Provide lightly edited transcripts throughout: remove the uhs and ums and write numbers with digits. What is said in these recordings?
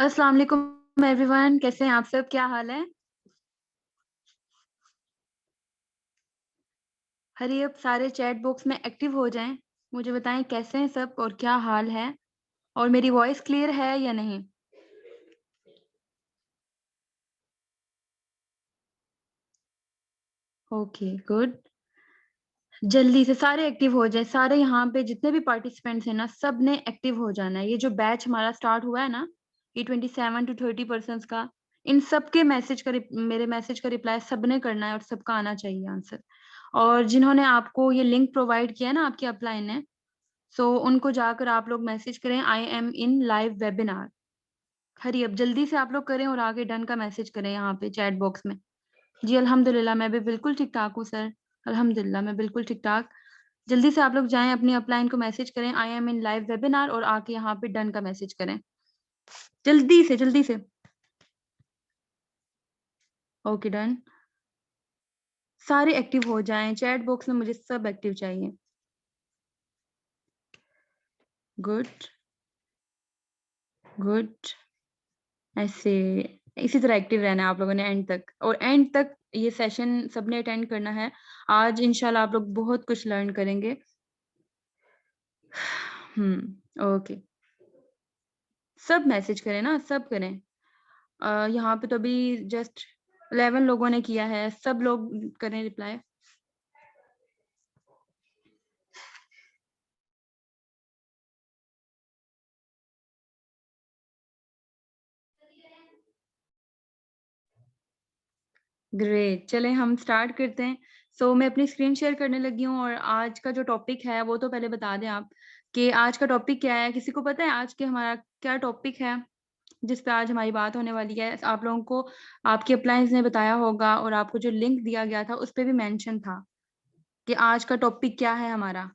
अस्सलाम वालेकुम एवरीवन, कैसे हैं आप सब? क्या हाल है? हरी अब सारे चैट बॉक्स में एक्टिव हो जाएं। मुझे बताएं कैसे हैं सब और क्या हाल है, और मेरी वॉइस क्लियर है या नहीं? Okay, good. जल्दी से सारे एक्टिव हो जाएं। सारे यहाँ पे जितने भी पार्टिसिपेंट्स हैं ना, सब ने एक्टिव हो जाना है। ये जो बैच हमारा स्टार्ट हुआ है ना, ये 27 to 30 पर्सन का, इन सब के मेरे मैसेज का रिप्लाई सबने करना है और सबका आना चाहिए आंसर। और जिन्होंने आपको ये लिंक प्रोवाइड किया है ना, आपकी अपलाइन ने, सो उनको जाकर आप लोग मैसेज करें, I am in live webinar. Hari अब जल्दी से आप लोग करें और आगे डन का मैसेज करें यहाँ पे चैट बॉक्स में। जी अल्हम्दुलिल्लाह, मैं भी बिल्कुल ठीक ठाक हूँ सर। अल्हम्दुलिल्लाह, मैं बिल्कुल ठीक ठाक। जल्दी से आप लोग जाएं, अपनी अपलाइन को मैसेज करें, I am in live webinar, और आके यहाँ पे डन का मैसेज करें। जल्दी से जल्दी से। Okay, done. सारे एक्टिव हो जाएं चैट बॉक्स में, मुझे सब एक्टिव चाहिए। Good, good. ऐसे इसी तरह एक्टिव रहना है आप लोगों ने एंड तक, और एंड तक ये सेशन सबने अटेंड करना है। आज इंशाल्लाह आप लोग बहुत कुछ लर्न करेंगे। ओके। सब मैसेज करें ना, सब करें। यहाँ पे तो अभी जस्ट 11 लोगों ने किया है, सब लोग करें रिप्लाई। ग्रेट, चलें हम स्टार्ट करते हैं। सो मैं अपनी स्क्रीन शेयर करने लगी हूँ, और आज का जो टॉपिक है वो तो पहले बता दें आप कि आज का टॉपिक क्या है। किसी को पता है आज के हमारा क्या टॉपिक है, जिस पे आज हमारी बात होने वाली है? आप लोगों को आपके अप्लायंस ने बताया होगा, और आपको जो लिंक दिया गया था उस पे भी मेंशन था कि आज का टॉपिक क्या है हमारा।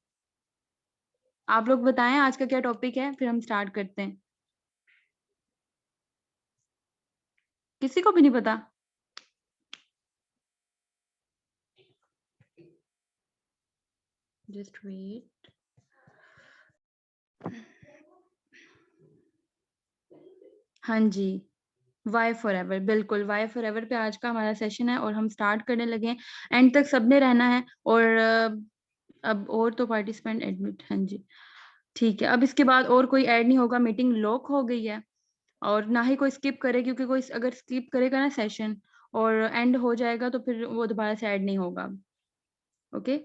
आप लोग बताएं आज का क्या टॉपिक है, फिर हम स्टार्ट करते हैं। किसी को भी नहीं पता? Just wait. हाँ जी, वाई फॉरएवर, बिल्कुल वाई फॉरएवर पे आज का हमारा सेशन है, और हम स्टार्ट करने लगे हैं। एंड तक सबने रहना है। और अब और तो पार्टिसिपेंट एडमिट, हाँ जी ठीक है। अब इसके बाद और कोई ऐड नहीं होगा, मीटिंग लॉक हो गई है। और ना ही कोई स्किप करे, क्योंकि कोई अगर स्किप करेगा ना सेशन और एंड हो जाएगा, तो फिर वो दोबारा से ऐड नहीं होगा। Okay.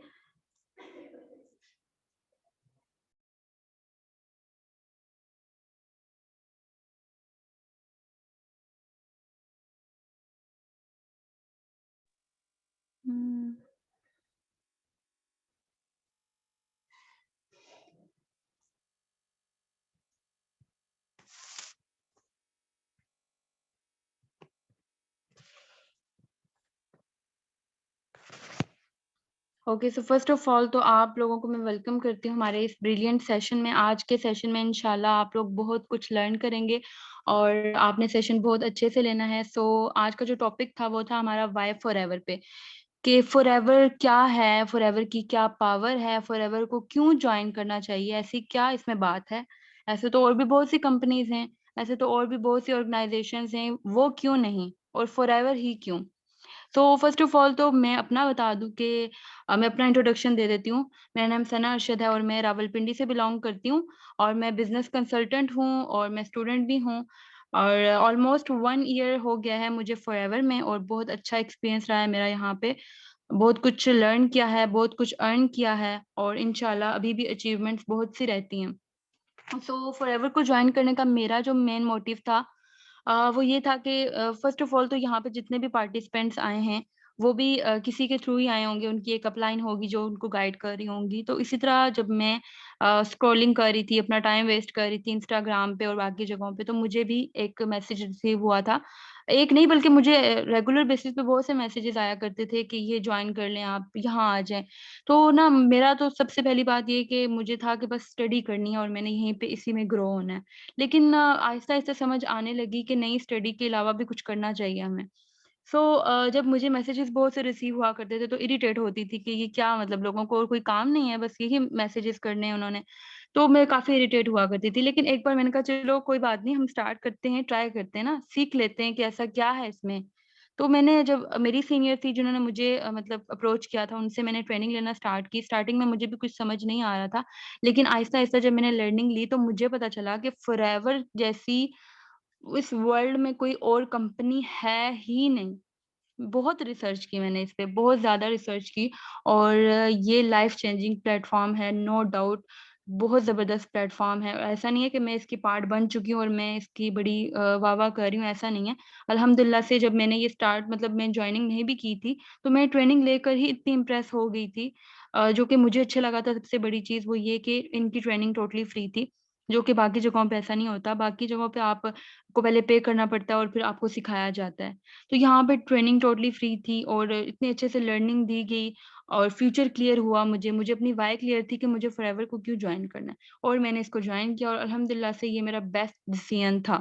Hmm. Okay, so first of all तो आप लोगों को मैं वेलकम करती हूँ हमारे इस ब्रिलियंट सेशन में। आज के सेशन में इंशाल्लाह आप लोग बहुत कुछ लर्न करेंगे, और आपने सेशन बहुत अच्छे से लेना है। सो आज का जो टॉपिक था वो था हमारा वाई फॉरएवर पे, कि फॉरएवर क्या है, फॉरएवर की क्या पावर है, फॉरएवर को क्यों ज्वाइन करना चाहिए, ऐसी क्या इसमें बात है। ऐसे तो और भी बहुत सी कंपनीज हैं, ऐसे तो और भी बहुत सी ऑर्गेनाइजेशंस हैं, वो क्यों नहीं, और फॉरएवर ही क्यों? तो फर्स्ट ऑफ ऑल तो मैं अपना बता दूं कि मैं अपना इंट्रोडक्शन दे देती हूँ। मेरा नाम सना अरशद है, और मैं रावलपिंडी से बिलोंग करती हूँ, और मैं बिजनेस कंसल्टेंट हूँ, और मैं स्टूडेंट भी हूँ। और ऑलमोस्ट 1 ईयर हो गया है मुझे फॉरएवर में, और बहुत अच्छा एक्सपीरियंस रहा है मेरा यहाँ पे। बहुत कुछ लर्न किया है, बहुत कुछ अर्न किया है, और इंशाल्लाह अभी भी अचीवमेंट्स बहुत सी रहती हैं। सो फॉरएवर को ज्वाइन करने का मेरा जो मेन मोटिव था, वो ये था कि फर्स्ट ऑफ ऑल तो यहाँ पे जितने भी पार्टिसिपेंट्स आए हैं, वो भी किसी के थ्रू ही आए होंगे, उनकी एक अपलाइन होगी जो उनको गाइड कर रही होंगी। तो इसी तरह जब मैं स्क्रॉलिंग कर रही थी, अपना टाइम वेस्ट कर रही थी इंस्टाग्राम पे और बाकी जगहों पे, तो मुझे भी एक मैसेज रिसीव हुआ था। एक नहीं बल्कि मुझे रेगुलर बेसिस पे बहुत से मैसेजेस आया करते थे कि ये ज्वाइन कर लें, आप यहाँ आ जाएं। तो ना मेरा तो सबसे पहली बात ये कि मुझे था कि बस स्टडी करनी है, और मैंने यहीं पे इसी में ग्रो होना है। लेकिन आहिस्ता आहिस्ता समझ आने लगी कि नहीं, स्टडी के अलावा भी कुछ करना चाहिए हमें। जब मुझे मैसेजेस बहुत से रिसीव हुआ करते थे तो इरिटेट होती थी कि ये क्या मतलब लोगों को और कोई काम नहीं है, बस यही मैसेजेस करने हैं उन्होंने। तो मैं काफ़ी इरिटेट हुआ करती थी। लेकिन एक बार मैंने कहा चलो कोई बात नहीं, हम स्टार्ट करते हैं, ट्राई करते हैं ना, सीख लेते हैं कि ऐसा क्या है इसमें। तो मैंने जब मेरी सीनियर थी जिन्होंने मुझे मतलब अप्रोच किया था, उनसे मैंने ट्रेनिंग लेना स्टार्ट की। स्टार्टिंग में मुझे भी कुछ समझ नहीं आ रहा था, लेकिन आहिस्ता-आहिस्ता जब मैंने लर्निंग ली तो मुझे पता चला कि फॉरएवर जैसी इस वर्ल्ड में कोई और कंपनी है ही नहीं। बहुत रिसर्च की मैंने इस पे, बहुत ज़्यादा रिसर्च की और ये लाइफ़ चेंजिंग प्लेटफ़ॉर्म है, नो डाउट बहुत ज़बरदस्त प्लेटफ़ॉर्म है। ऐसा नहीं है कि मैं इसकी पार्ट बन चुकी हूँ और मैं इसकी बड़ी वाह-वाह कर रही हूँ, ऐसा नहीं है। अल्हम्दुलिल्लाह से जब मैंने ये स्टार्ट मतलब मैं जॉइनिंग नहीं भी की थी, तो मैं ट्रेनिंग लेकर ही इतनी इम्प्रेस हो गई थी जो कि मुझे अच्छा लगा था सबसे बड़ी चीज़ वो ये कि इनकी ट्रेनिंग टोटली फ्री थी, जो कि बाकी जगहों पे ऐसा नहीं होता। बाकी जगहों पे आपको पहले पे करना पड़ता है और फिर आपको सिखाया जाता है। तो यहाँ पे ट्रेनिंग टोटली फ्री थी और इतने अच्छे से लर्निंग दी गई और फ्यूचर क्लियर हुआ मुझे। मुझे अपनी व्हाय क्लियर थी कि मुझे फॉरएवर को क्यों जॉइन करना है और मैंने इसको जॉइन किया और अल्हम्दुलिल्लाह से ये मेरा बेस्ट डिसीजन था।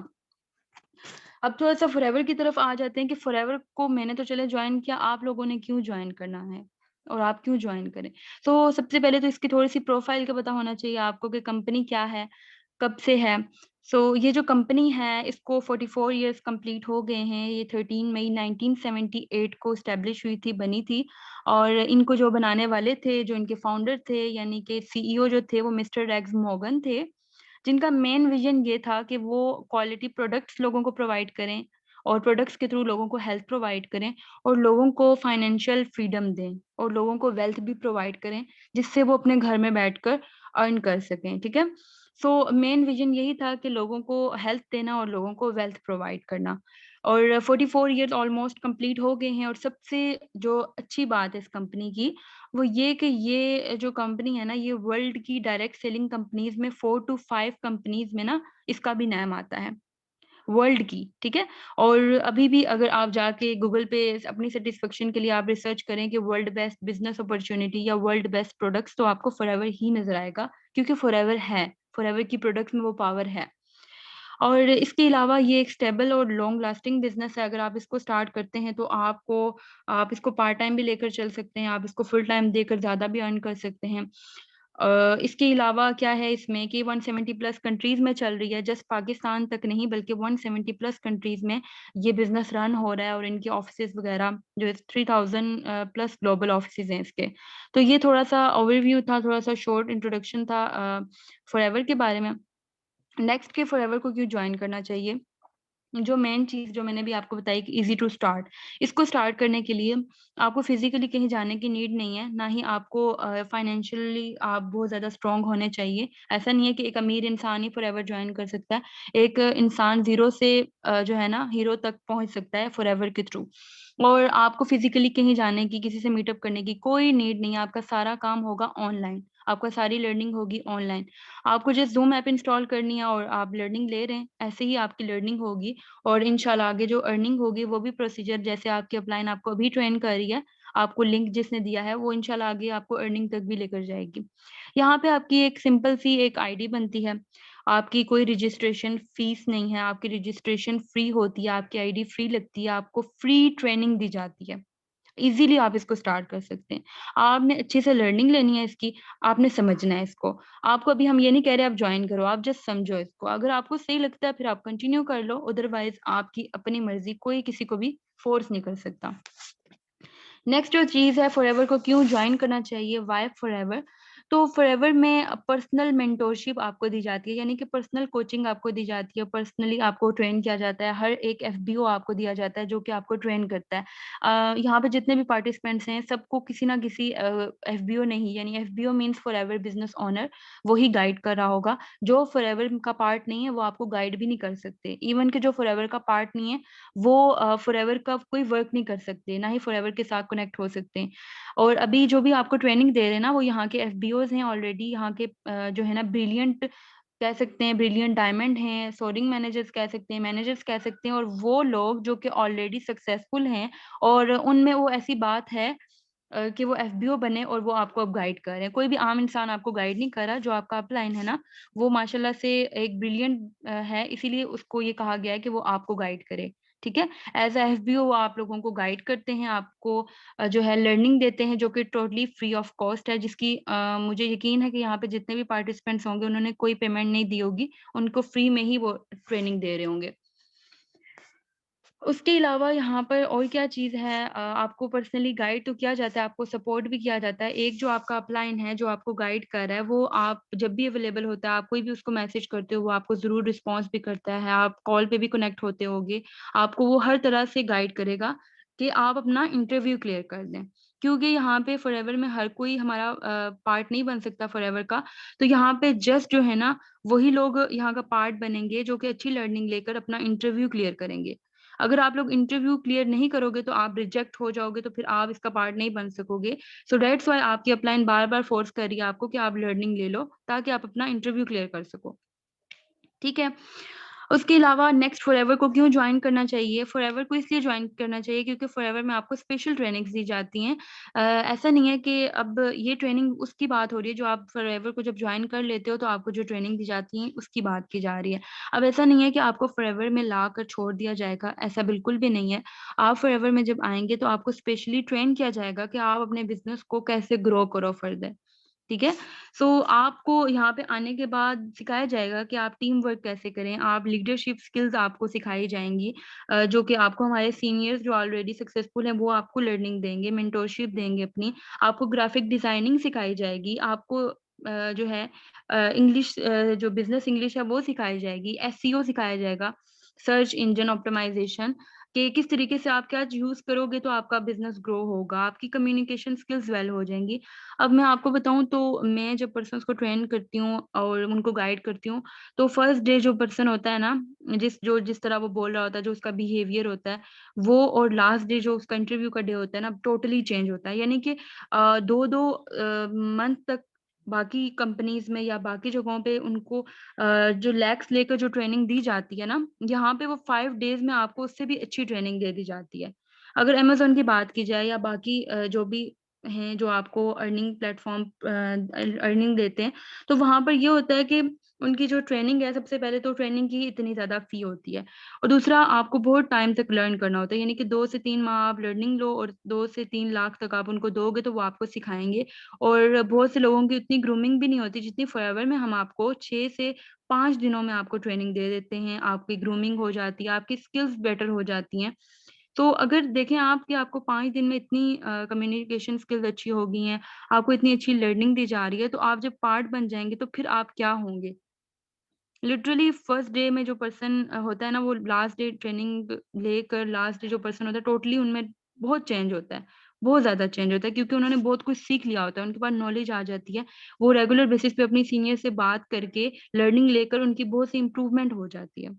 अब थोड़ा-सा फॉरएवर की तरफ आ जाते हैं कि फॉरएवर को मैंने तो चलो जॉइन किया, आप लोगों ने क्यों जॉइन करना है? और आप क्यों जॉइन करें? तो सबसे पहले तो इसकी थोड़ी-सी प्रोफाइल का पता होना चाहिए आपको कि कंपनी क्या है? कब से है? ये जो कंपनी है इसको 44 इयर्स कंप्लीट हो गए हैं। ये 13 मई 1978 को एस्टेब्लिश हुई थी, बनी थी और इनको जो बनाने वाले थे, जो इनके फाउंडर थे यानी कि सीईओ जो थे वो मिस्टर रेग्स मॉर्गन थे। जिनका मेन विज़न ये था कि वो क्वालिटी प्रोडक्ट्स लोगों को प्रोवाइड करें और प्रोडक्ट्स के थ्रू लोगों को हेल्थ प्रोवाइड करें और लोगों को फाइनेंशियल फ्रीडम दें और लोगों को वेल्थ भी प्रोवाइड करें, जिससे वो अपने घर में बैठकर अर्न कर सकें, ठीक है? मेन विज़न यही था कि लोगों को हेल्थ देना और लोगों को वेल्थ प्रोवाइड करना और 44 ईयर्स ऑलमोस्ट कंप्लीट हो गए हैं और सबसे जो अच्छी बात है इस कंपनी की वो ये कि ये जो कंपनी है ना, ये वर्ल्ड की डायरेक्ट सेलिंग कंपनीज़ में 4 टू 5 कंपनीज़ में ना इसका भी नाम आता है, वर्ल्ड की, ठीक है? और अभी भी अगर आप जाके गूगल पे अपनी सैटिस्फैक्शन के लिए आप रिसर्च करें कि वर्ल्ड बेस्ट बिज़नेस अपॉर्च्युनिटी या वर्ल्ड बेस्ट प्रोडक्ट्स तो आपको फॉरएवर ही नज़र आएगा, क्योंकि फॉरएवर है, फॉरएवर की प्रोडक्ट्स में वो पावर है। और इसके अलावा ये एक स्टेबल और लॉन्ग लास्टिंग बिज़नेस है, अगर आप इसको स्टार्ट करते हैं तो आप इसको पार्ट टाइम भी लेकर चल सकते हैं, आप इसको फुल टाइम देकर ज़्यादा भी अर्न कर सकते हैं। इसके अलावा क्या है इसमें कि 170 प्लस कंट्रीज़ में चल रही है, जस्ट पाकिस्तान तक नहीं बल्कि 170 प्लस कंट्रीज़ में ये बिज़नेस रन हो रहा है और इनके ऑफ़िसेज़ वग़ैरह जो है 3000 प्लस ग्लोबल ऑफ़िसेज़ हैं इसके। तो ये थोड़ा-सा ओवरव्यू था, थोड़ा-सा शॉर्ट इंट्रोडक्शन था फॉरएवर के बारे में। नेक्स्ट के फॉरएवर को क्यों जॉइन करना चाहिए? जो मेन चीज़ जो मैंने भी आपको बताई कि ईज़ी टू स्टार्ट, इसको स्टार्ट करने के लिए आपको फिज़िकली कहीं जाने की नीड नहीं है, ना ही आपको फाइनेंशियली आप बहुत ज़्यादा स्ट्रॉन्ग होने चाहिए। ऐसा नहीं है कि एक अमीर इंसान ही फॉरएवर जॉइन कर सकता है। एक इंसान ज़ीरो से जो है ना हीरो तक पहुँच सकता है फॉरएवर के थ्रू। और आपको फिज़िकली कहीं जाने की, किसी से मीटअप करने की कोई नीड नहीं है, आपका सारा काम होगा ऑनलाइन, आपका सारी लर्निंग होगी ऑनलाइन। आपको जस्ट ज़ूम ऐप इंस्टॉल करनी है और आप लर्निंग ले रहे हैं, ऐसे ही आपकी लर्निंग होगी और इंशाल्लाह आगे जो अर्निंग होगी वो भी प्रोसीजर जैसे आपकी अपलाइन आपको अभी ट्रेन कर रही है, आपको लिंक जिसने दिया है वो इंशाल्लाह आगे आपको अर्निंग तक भी लेकर जाएगी। यहाँ पे आपकी एक सिंपल सी एक आईडी बनती है, आपकी कोई रजिस्ट्रेशन फीस नहीं है, आपकी रजिस्ट्रेशन फ्री होती है, आपकी आईडी फ्री लगती है, आपको फ्री ट्रेनिंग दी जाती है। ईज़िली आप इसको स्टार्ट कर सकते हैं। आपने अच्छे से लर्निंग लेनी है इसकी, आपने समझना है इसको। आपको अभी हम ये नहीं कह रहे आप जॉइन करो, आप जस्ट समझो इसको। अगर आपको सही लगता है फिर आप कंटिन्यू कर लो, अदरवाइज़ आपकी अपनी मर्ज़ी, कोई किसी को भी फ़ोर्स नहीं कर सकता। नेक्स्ट जो चीज़ है फॉरएवर को क्यों जॉइन करना चाहिए, व्हाय फॉरएवर? तो फॉरएवर में पर्सनल मेंटोरशिप आपको दी जाती है, यानी कि पर्सनल कोचिंग आपको दी जाती है, पर्सनली आपको ट्रेन किया जाता है, हर एक एफबीओ आपको दिया जाता है जो कि आपको ट्रेन करता है। यहाँ पे जितने भी पार्टिसिपेंट्स हैं सबको किसी न किसी एफबीओ ने ही यानी FBO means forever business owner वो ही गाइड कर रहा होगा। जो फॉरएवर का पार्ट नहीं है वो आपको गाइड भी नहीं कर सकते। इवन कि जो फॉरएवर का पार्ट नहीं है वो फॉरएवर का कोई वर्क नहीं कर सकते, ना ही फॉरएवर के साथ कनेक्ट हो सकते हैं। और अभी जो भी आपको ट्रेनिंग दे रहे हैं ना, वो यहाँ के एफबीओज़ हैं ऑलरेडी यहाँ के जो है ना ब्रिलियंट कह सकते हैं, ब्रिलियंट डायमंड हैं, सोर्डिंग मैनेजर्स कह सकते हैं, मैनेजर्स कह सकते हैं और वो लोग जो कि ऑलरेडी सक्सेसफुल हैं और उनमें वो ऐसी बात है कि वो एफबीओ बने और वो आपको अब गाइड कर रहे हैं। कोई भी आम इंसान आपको गाइड नहीं कर रहा, जो आपका अपलाइन है ना, वो माशाल्लाह से एक ब्रिलियंट है, इसीलिए उसको ये कहा गया है कि वो आपको गाइड करे। ठीक है? एज़ अ एफबीओ वो आप लोगों को गाइड करते हैं, आपको जो है लर्निंग देते हैं जो कि टोटली फ्री ऑफ कॉस्ट है, जिसकी मुझे यकीन है कि यहाँ पे जितने भी पार्टिसिपेंट्स होंगे उन्होंने कोई पेमेंट नहीं दी होगी, उनको फ्री में ही वो ट्रेनिंग दे रहे होंगे। उसके अलावा यहाँ पर और क्या चीज़ है, आपको पर्सनली गाइड तो किया जाता है, आपको सपोर्ट भी किया जाता है। एक जो आपका अपलाइन है, जो आपको गाइड कर रहा है, वो आप जब भी अवेलेबल होता है, आप कोई भी उसको मैसेज करते हो, वो आपको ज़रूर रिस्पॉन्स भी करता है। आप कॉल पे भी कनेक्ट होते होगे। आपको वो हर तरह से गाइड करेगा कि आप अपना इंटरव्यू क्लियर कर दें। क्योंकि यहाँ पे फॉरएवर में हर कोई हमारा पार्ट नहीं बन सकता फॉरएवर का। तो यहाँ पे जस्ट जो है ना, वही लोग यहाँ का पार्ट बनेंगे जो कि अच्छी लर्निंग लेकर अपना इंटरव्यू क्लियर करेंगे। अगर आप लोग इंटरव्यू क्लियर नहीं करोगे तो आप रिजेक्ट हो जाओगे, तो फिर आप इसका पार्ट नहीं बन सकोगे। सो दैट्स व्हाई आपकी अपलाइन बार-बार फोर्स कर रही है आपको कि आप लर्निंग ले लो, ताकि आप अपना इंटरव्यू क्लियर कर सको। ठीक है? उसके अलावा नेक्स्ट फॉरएवर को क्यों जॉइन करना चाहिए? फॉरएवर को इसलिए जॉइन करना चाहिए क्योंकि फॉरएवर में आपको स्पेशल ट्रेनिंग्स दी जाती हैं। ऐसा नहीं है कि अब ये ट्रेनिंग उसकी बात हो रही है जो आप फॉरएवर को जब जॉइन कर लेते हो तो आपको जो ट्रेनिंग दी जाती है उसकी बात की जा रही है। अब ऐसा नहीं है कि आपको फॉरएवर में लाकर छोड़ दिया जाएगा, ऐसा बिल्कुल भी नहीं है। आप फॉरएवर में जब आएँगे तो आपको स्पेशली ट्रेन किया जाएगा कि आप अपने बिज़नेस को कैसे ग्रो करो फर्दर। ठीक है? सो आपको यहाँ पे आने के बाद सिखाया जाएगा कि आप टीम वर्क कैसे करें, आप लीडरशिप स्किल्स आपको सिखाई जाएँगी, जो कि आपको हमारे सीनियर्स जो ऑलरेडी सक्सेसफुल हैं, वो आपको लर्निंग देंगे, मेंटरशिप देंगे अपनी। आपको ग्राफिक डिज़ाइनिंग सिखाई जाएगी, आपको जो है इंग्लिश जो बिज़नेस इंग्लिश है वो सिखाई जाएगी, एसईओ सिखाया जाएगा, सर्च इंजन ऑप्टिमाइज़ेशन कि किस तरीके से आप क्या यूज़ करोगे तो आपका बिज़नेस ग्रो होगा, आपकी कम्युनिकेशन स्किल्स डेवलप हो जाएँगी। अब मैं आपको बताऊँ तो मैं जब पर्सन्स को ट्रेन करती हूँ और उनको गाइड करती हूँ, तो फर्स्ट डे जो पर्सन होता है ना, जिस तरह वो बोल रहा होता है, जो उसका बिहेवियर होता है, वो और लास्ट डे जो उसका इंटरव्यू का डे होता है ना, टोटली चेंज होता है। यानी कि 2-2 मंथ तक बाकी कंपनीज़ में या बाकी जगहों पे उनको जो लैक्स लेकर जो ट्रेनिंग दी जाती है ना, यहाँ पे वो 5 डेज़ में आपको उससे भी अच्छी ट्रेनिंग दे दी जाती है। अगर अमेज़न की बात की जाए या बाकी जो भी हैं जो आपको अर्निंग प्लेटफ़ॉर्म अर्निंग देते हैं, तो वहाँ पर ये होता है कि उनकी जो ट्रेनिंग है, सबसे पहले तो ट्रेनिंग की इतनी ज़्यादा फ़ी होती है और दूसरा आपको बहुत टाइम तक लर्न करना होता है, यानी कि 2 से 3 माह आप लर्निंग लो और 2 से 3 लाख तक आप उनको दोगे, तो वो आपको सिखाएँगे और बहुत से लोगों की उतनी ग्रूमिंग भी नहीं होती, जितनी फ़ॉरएवर में हम आपको 6 से 5 दिनों में आपको ट्रेनिंग दे देते हैं, आपकी ग्रूमिंग हो जाती है, आपकी स्किल्स बेटर हो जाती हैं। तो अगर देखें आप कि आपको 5 दिन में इतनी कम्युनिकेशन स्किल्स अच्छी हो गई हैं, आपको इतनी अच्छी लर्निंग दी जा रही है, तो आप जब पार्ट बन जाएँगे तो फिर आप क्या होंगे? लिटरली फर्स्ट डे में जो पर्सन होता है ना, वो लास्ट डे ट्रेनिंग लेकर लास्ट डे जो पर्सन होता है, टोटली उनमें बहुत चेंज होता है। बहुत ज़्यादा चेंज होता है क्योंकि उन्होंने बहुत कुछ सीख लिया होता है, उनके पास नॉलेज आ जाती है। वो रेगुलर बेसिस पे अपनी सीनियर से बात करके लर्निंग लेकर उनकी बहुत सी इम्प्रूवमेंट हो जाती है।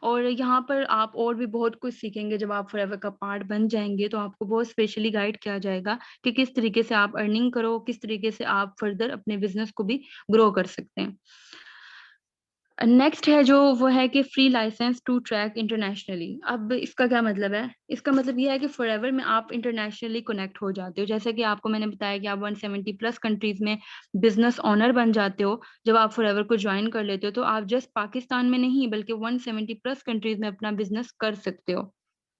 और यहाँ पर आप और भी बहुत कुछ सीखेंगे जब आप फॉरएवर का पार्ट बन जाएँगे, तो आपको बहुत स्पेशली गाइड किया जाएगा कि किस तरीके से आप अर्निंग करो, किस तरीके से आप फर्दर अपने बिज़नेस को भी ग्रो कर सकते हैं। नेक्स्ट है जो वो है कि free licence to track internationally. अब इसका क्या मतलब है? इसका मतलब ये है कि फॉरएवर में आप इंटरनेशनली कनेक्ट हो जाते हो। जैसे कि आपको मैंने बताया कि आप 170 प्लस कंट्रीज़ में बिज़नेस ओनर बन जाते हो, जब आप फॉरएवर को जॉइन कर लेते हो, तो आप जस्ट पाकिस्तान में नहीं बल्कि 170 प्लस कंट्रीज़ में अपना बिज़नेस कर सकते हो।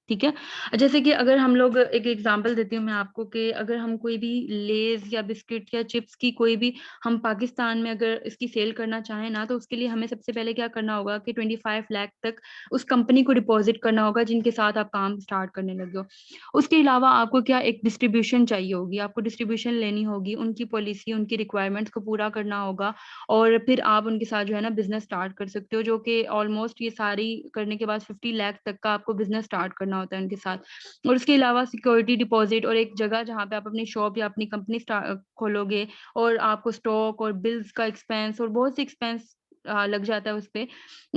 ठीक है? जैसे कि अगर हम लोग एक एग्ज़ाम्पल देती हूँ मैं आपको कि अगर हम कोई भी लेज़ या बिस्किट या चिप्स की कोई भी हम पाकिस्तान में अगर इसकी सेल करना चाहें ना, तो उसके लिए हमें सबसे पहले क्या करना होगा कि 25 लाख तक उस कंपनी को डिपॉज़िट करना होगा जिनके साथ आप काम स्टार्ट करने लगे हो। उसके अलावा आपको क्या एक डिस्ट्रीब्यूशन चाहिए होगी, आपको डिस्ट्रीब्यूशन लेनी होगी, उनकी पॉलिसी, उनकी रिक्वायरमेंट्स को पूरा करना होगा और फिर आप उनके साथ जो है ना बिज़नेस स्टार्ट कर सकते हो, जो कि ऑलमोस्ट ये सारी करने के बाद 50 लाख तक का आपको बिज़नेस स्टार्ट करना होता है उनके साथ। और उसके अलावा सिक्योरिटी डिपॉज़िट और एक जगह जहाँ पे आप अपनी शॉप या अपनी कंपनी खोलोगे और आपको स्टॉक और बिल्स का एक्सपेंस और बहुत से एक्सपेंस लग जाता है उसपे।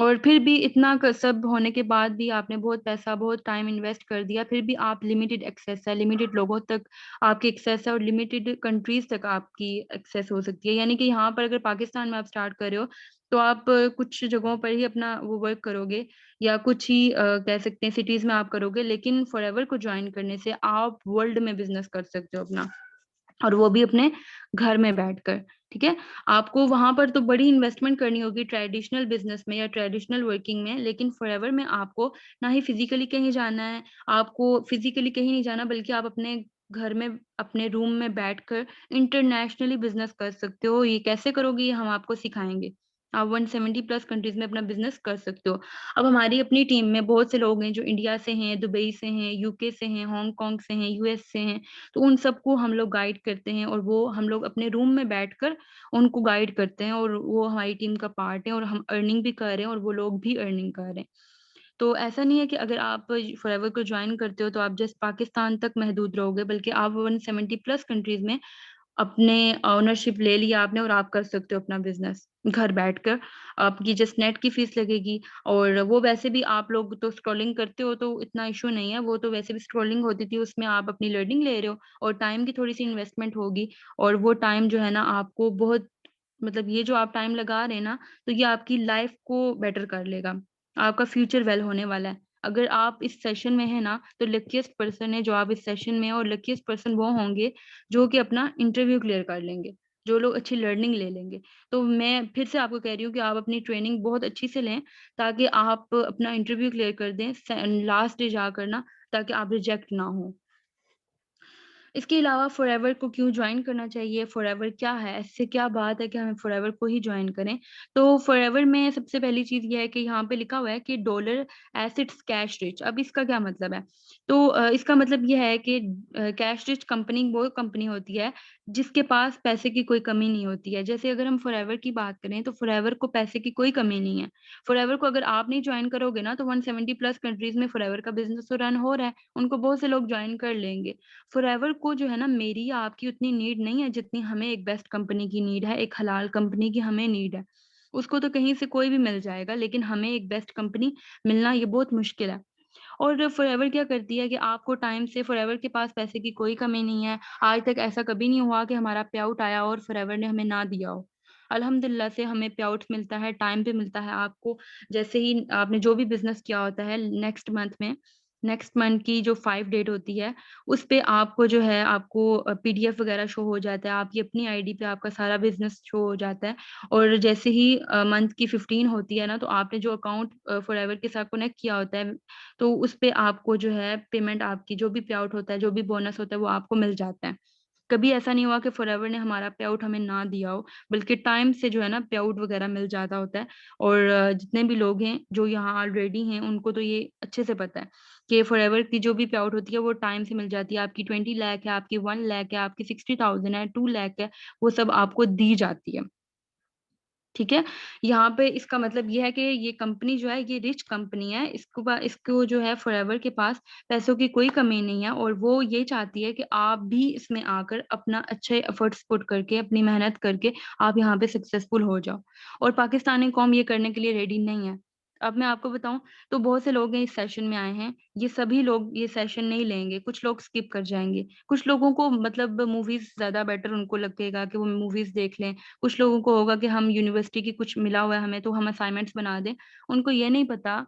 और फिर भी इतना क सब होने के बाद भी आपने बहुत पैसा, बहुत टाइम इन्वेस्ट कर दिया, फिर भी आप लिमिटेड एक्सेस है, लिमिटेड लोगों तक आपकी एक्सेस है और लिमिटेड कंट्रीज़ तक आपकी एक्सेस हो सकती है। यानी कि यहाँ पर अगर पाकिस्तान में आप स्टार्ट कर रहे हो, तो आप कुछ जगहों पर ही अपना वो वर्क करोगे या कुछ ही कह सकते हैं सिटीज़ में आप करोगे, लेकिन फॉरएवर को जॉइन करने से आप वर्ल्ड में बिज़नेस कर सकते हो अपना और वो भी अपने घर में बैठकर। ठीक है? आपको वहाँ पर तो बड़ी इन्वेस्टमेंट करनी होगी ट्रेडिशनल बिज़नेस में या ट्रेडिशनल वर्किंग में, लेकिन फॉरएवर में आपको ना ही फिज़िकली कहीं जाना है, आपको फिज़िकली कहीं नहीं जाना बल्कि आप अपने घर में, अपने रूम में बैठकर इंटरनेशनली बिज़नेस कर सकते हो। ये कैसे करोगे, ये हम आपको सिखाएँगे। आप 170 प्लस कंट्रीज़ में अपना बिज़नेस कर सकते हो। अब हमारी अपनी टीम में बहुत से लोग हैं जो इंडिया से हैं, दुबई से हैं, यूके से हैं, हांगकांग से हैं, यूएस से हैं। तो उन सबको हम लोग गाइड करते हैं और वो हम लोग अपने रूम में बैठकर उनको गाइड करते हैं और वो हमारी टीम का पार्ट है और हम अर्निंग भी कर रहे हैं और वो लोग भी अर्निंग कर रहे हैं। तो ऐसा नहीं है कि अगर आप फॉरएवर को जॉइन करते हो तो आप जस्ट पाकिस्तान तक महदूद रहोगे, बल्कि आप 170 प्लस कंट्रीज़ में अपने ओनरशिप ले लिया आपने और आप कर सकते हो अपना बिज़नेस घर बैठकर। आपकी जस्ट नेट की फ़ीस लगेगी और वो वैसे भी आप लोग तो स्क्रॉलिंग करते हो तो इतना इश्यू नहीं है, वो तो वैसे भी स्क्रॉलिंग होती थी, उसमें आप अपनी लर्निंग ले रहे हो और टाइम की थोड़ी-सी इन्वेस्टमेंट होगी और वो टाइम जो है ना आपको बहुत, मतलब ये जो आप टाइम लगा रहे हैं ना, तो ये आपकी लाइफ़ को बेटर कर लेगा। आपका फ्यूचर वेल होने वाला है। अगर आप इस सेशन में हैं ना, तो लकीएस्ट पर्सन है जो आप इस सेशन में हैं और लकीएस्ट पर्सन वो होंगे जो कि अपना इंटरव्यू क्लियर कर लेंगे, जो लोग अच्छी लर्निंग ले लेंगे। तो मैं फिर से आपको कह रही हूँ कि आप अपनी ट्रेनिंग बहुत अच्छी से लें, ताकि आप अपना इंटरव्यू क्लियर कर दें लास्ट डे जाकर ना, ताकि आप रिजेक्ट ना हों। इसके अलावा फॉरएवर को क्यों जॉइन करना चाहिए? फॉरएवर क्या है? ऐसी क्या बात है कि हमें फॉरएवर को ही जॉइन करें? तो फॉरएवर में सबसे पहली चीज़ ये है कि यहाँ पे लिखा हुआ है कि डॉलर एसेट्स कैश रिच। अब इसका क्या मतलब है? तो इसका मतलब ये है कि कैश रिच कंपनी वो कंपनी होती है जिसके पास पैसे की कोई कमी नहीं होती है। जैसे अगर हम फॉरएवर की बात करें तो फॉरएवर को पैसे की कोई कमी नहीं है। फॉरएवर को अगर आप नहीं जॉइन करोगे ना, तो 170 प्लस कंट्रीज़ में फॉरएवर का बिज़नेस तो रन हो रहा है, उनको बहुत से लोग जॉइन कर लेंगे। फॉरएवर को जो है ना, मेरी या आपकी उतनी नीड नहीं है जितनी हमें एक बेस्ट कंपनी की नीड है, एक हलाल कंपनी की हमें नीड है। उसको तो कहीं से कोई भी मिल जाएगा, लेकिन हमें एक बेस्ट कंपनी मिलना ये बहुत मुश्किल है। और फॉरएवर क्या करती है कि आपको टाइम से, फॉरएवर के पास पैसे की कोई कमी नहीं है। आज तक ऐसा कभी नहीं हुआ कि हमारा पे आउट आया और फॉरएवर ने हमें ना दिया हो। अल्हम्दुलिल्लाह से हमें पे आउट मिलता है, टाइम पे मिलता है आपको। जैसे ही आपने जो भी बिज़नेस किया होता है नेक्स्ट मंथ की जो 5 डेट होती है, उस पे आपको जो है आपको पीडीएफ वगैरह शो हो जाता है। आपकी अपनी आईडी पे आपका सारा बिज़नेस शो हो जाता है और जैसे ही मंथ की 15 होती है ना, तो आपने जो अकाउंट फॉरएवर के साथ कनेक्ट किया होता है, तो उस पे आपको जो है पेमेंट, आपकी जो भी पे आउट होता है, जो भी बोनस होता है, वो आपको मिल जाता है। कभी ऐसा नहीं हुआ कि फॉरएवर ने हमारा पे आउट हमें ना दिया हो, बल्कि टाइम से जो है ना पे आउट वगैरह मिल जाता होता है और जितने भी लोग हैं, जो यहाँ ऑलरेडी हैं, उनको तो ये अच्छे से पता है कि फॉरएवर की जो भी पे आउट होती है, वो टाइम से मिल जाती है। आपकी 20 लाख है, आपकी 1 लाख है, आपकी 60,000 है, 2 लाख है, वो सब आपको दी जाती है। ठीक है? यहाँ पे इसका मतलब ये है कि ये कंपनी जो है, ये रिच कंपनी है। इसको जो है फॉरएवर के पास पैसों की कोई कमी नहीं है और वो ये चाहती है कि आप भी इसमें आकर अपना अच्छे एफर्ट्स पुट करके, अपनी मेहनत करके आप यहाँ पे सक्सेसफुल हो जाओ। और पाकिस्तानी कौम ये करने के लिए रेडी नहीं है। अब मैं आपको बताऊँ, तो बहुत से लोग हैं इस सेशन में आए हैं, ये सभी लोग ये सेशन नहीं लेंगे, कुछ लोग स्किप कर जाएँगे। कुछ लोगों को मतलब मूवीज़ ज़्यादा बेटर उनको लगेगा कि वो मूवीज़ देख लें। कुछ लोगों को होगा कि हम यूनिवर्सिटी की कुछ मिला हुआ है हमें, तो हम असाइनमेंट्स बना दें। उनको ये नहीं पता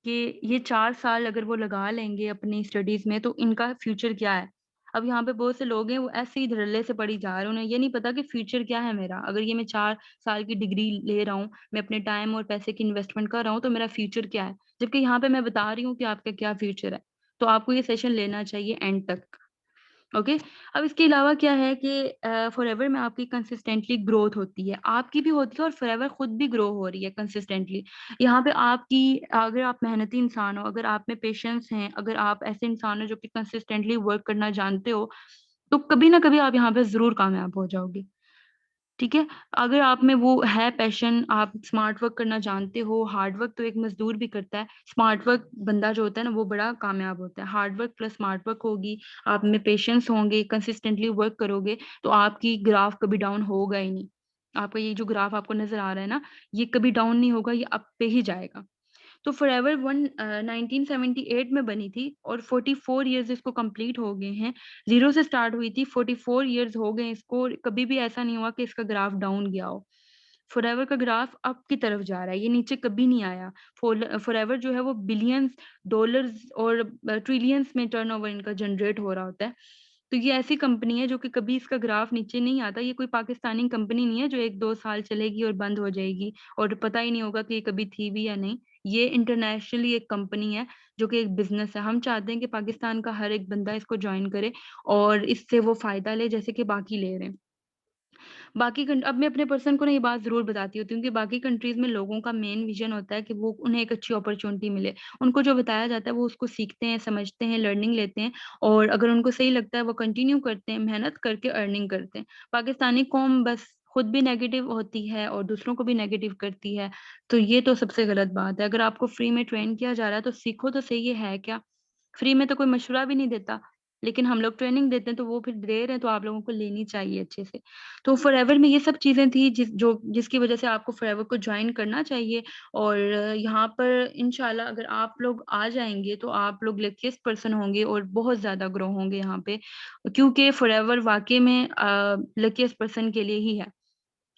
कि ये 4 साल अगर वो लगा लेंगे अपनी स्टडीज़ में, तो इनका फ्यूचर क्या है। अब यहाँ पे बहुत से लोग हैं, वो ऐसे ही धड़ल्ले से पढ़ी जा रहे हैं, उन्हें ये नहीं पता कि फ्यूचर क्या है मेरा। अगर ये मैं 4 साल की डिग्री ले रहा हूँ, मैं अपने टाइम और पैसे की इन्वेस्टमेंट कर रहा हूँ, तो मेरा फ्यूचर क्या है? जबकि यहाँ पे मैं बता रही हूँ कि आपका क्या फ्यूचर है। तो आपको ये सेशन लेना चाहिए एंड तक। ओके। अब इसके अलावा क्या है कि फॉरएवर में आपकी कंसिस्टेंटली ग्रोथ होती है, आपकी भी होती है और फॉरएवर खुद भी ग्रो हो रही है कंसिस्टेंटली। यहाँ पे आपकी, अगर आप मेहनती इंसान हो, अगर आप में पेशेंस हैं, अगर आप ऐसे इंसान हो जो कि कंसिस्टेंटली वर्क करना जानते हो, तो कभी ना कभी आप यहाँ पे ज़रूर कामयाब हो जाओगे। ठीक है? अगर आप में वो है पैशन, आप स्मार्ट वर्क करना जानते हो, हार्ड वर्क तो एक मज़दूर भी करता है, स्मार्ट वर्क बंदा जो होता है ना, वो बड़ा कामयाब होता है। Hard work plus smart work होगी, आप में पेशेंस होंगे, कंसिस्टेंटली वर्क करोगे, तो आपकी ग्राफ कभी डाउन होगा ही नहीं। आपका ये जो ग्राफ आपको नज़र आ रहा है ना, ये कभी डाउन नहीं होगा, ये अप पे ही जाएगा। तो फॉरएवर 1978 में बनी थी और 44 इयर्स इसको कंप्लीट हो गए हैं। 0 से स्टार्ट हुई थी, 44 इयर्स हो गए इसको, कभी भी ऐसा नहीं हुआ कि इसका ग्राफ डाउन गया हो। फॉरएवर का ग्राफ अप की तरफ जा रहा है, ये नीचे कभी नहीं आया। फॉरएवर जो है वो बिलियंस डॉलर्स और ट्रिलियंस में टर्नओवर इनका जनरेट हो रहा होता है। तो ये ऐसी कंपनी है जो कि कभी इसका ग्राफ नीचे नहीं आता। ये कोई पाकिस्तानी कंपनी नहीं है जो 1-2 साल चलेगी और बंद हो जाएगी और पता ही नहीं होगा कि ये कभी थी भी या नहीं। ये इंटरनेशनली एक कंपनी है जो कि एक बिज़नेस है। हम चाहते हैं कि पाकिस्तान का हर एक बंदा इसको जॉइन करे और इससे वो फ़ायदा ले जैसे कि बाकी ले रहे हैं। बाकी कन अब मैं अपने पर्सन को ना ये बात ज़रूर बताती होती हूँ कि बाकी कंट्रीज़ में लोगों का मेन विज़न होता है कि वो उन्हें एक अच्छी अपॉर्च्युनिटी मिले। उनको जो बताया जाता है वो उसको सीखते हैं, समझते हैं, लर्निंग लेते हैं और अगर उनको सही लगता है वो कंटिन्यू करते हैं, मेहनत करके अर्निंग करते हैं। पाकिस्तानी कौम बस खुद भी नेगेटिव होती है और दूसरों को भी नेगेटिव करती है, तो ये तो सबसे गलत बात है। अगर आपको फ्री में ट्रेन किया जा रहा है तो सीखो तो सही ये है क्या? फ्री में तो कोई मशवरा भी नहीं देता, लेकिन हम लोग ट्रेनिंग देते हैं तो वो फिर दे रहे हैं तो आप लोगों को लेनी चाहिए अच्छे से। तो फॉरएवर में ये सब चीज़ें थी जिसकी वज़ह से आपको फॉरएवर को जॉइन करना चाहिए और यहाँ पर इंशाल्लाह अगर आप लोग आ जाएँगे तो आप लोग लकीएस्ट पर्सन होंगे और बहुत ज़्यादा ग्रो होंगे यहाँ पे। क्योंकि फॉरएवर वाक़ई में लकीएस्ट पर्सन के लिए ही है।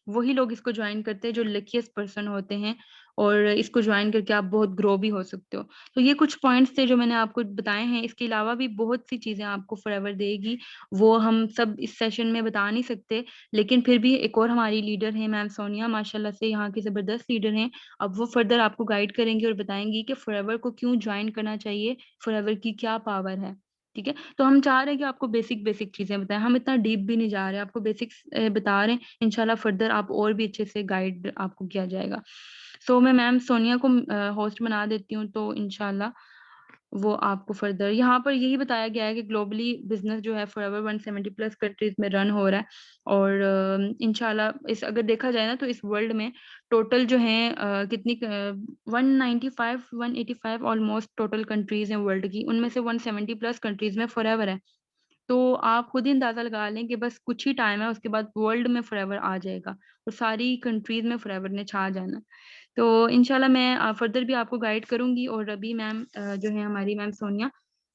वही लोग इसको जॉइन करते हैं जो लकीएस्ट पर्सन होते हैं और इसको जॉइन करके आप बहुत ग्रो भी हो सकते हो। तो ये कुछ पॉइंट्स थे जो मैंने आपको बताए हैं, इसके अलावा भी बहुत सी चीज़ें आपको फॉरएवर देगी, वो हम सब इस सेशन में बता नहीं सकते, लेकिन फिर भी एक और हमारी लीडर हैं मैम सोनिया माशाल्लाह से यहाँ की ज़बरदस्त लीडर हैं। अब वो फर्दर आपको गाइड करेंगी और बताएँगी कि फॉरएवर को क्यों जॉइन करना चाहिए, फॉरएवर की क्या पावर है, ठीक है? तो हम चाह रहे हैं कि आपको बेसिक-बेसिक चीज़ें बताएँ, हम इतना डीप भी नहीं जा रहे, आपको बेसिक्स बता रहे हैं, इंशाल्लाह फर्दर आप और भी अच्छे से गाइड आपको किया जाएगा। सो मैं मैम सोनिया को होस्ट बना देती हूँ तो इंशाल्लाह वो आपको फर्दर यहाँ पर यही बताया गया है कि ग्लोबली बिज़नेस जो है फॉरएवर 170 प्लस कंट्रीज़ में रन हो रहा है और इंशाल्लाह इस अगर देखा जाए ना तो इस वर्ल्ड में टोटल जो हैं कितनी 195 185 ऑलमोस्ट टोटल कंट्रीज़ हैं वर्ल्ड की, उनमें से 170 प्लस कंट्रीज़ में फॉरएवर है। तो आप खुद ही अंदाज़ा लगा लें कि बस कुछ ही टाइम है, उसके बाद वर्ल्ड में फ़ॉरएवर आ जाएगा और सारी कंट्रीज़ में फ़ॉरएवर ने छा जाना। तो इंशाल्लाह मैं फ़र्दर भी आपको गाइड करूँगी और अभी मैम जो है हमारी मैम सोनिया,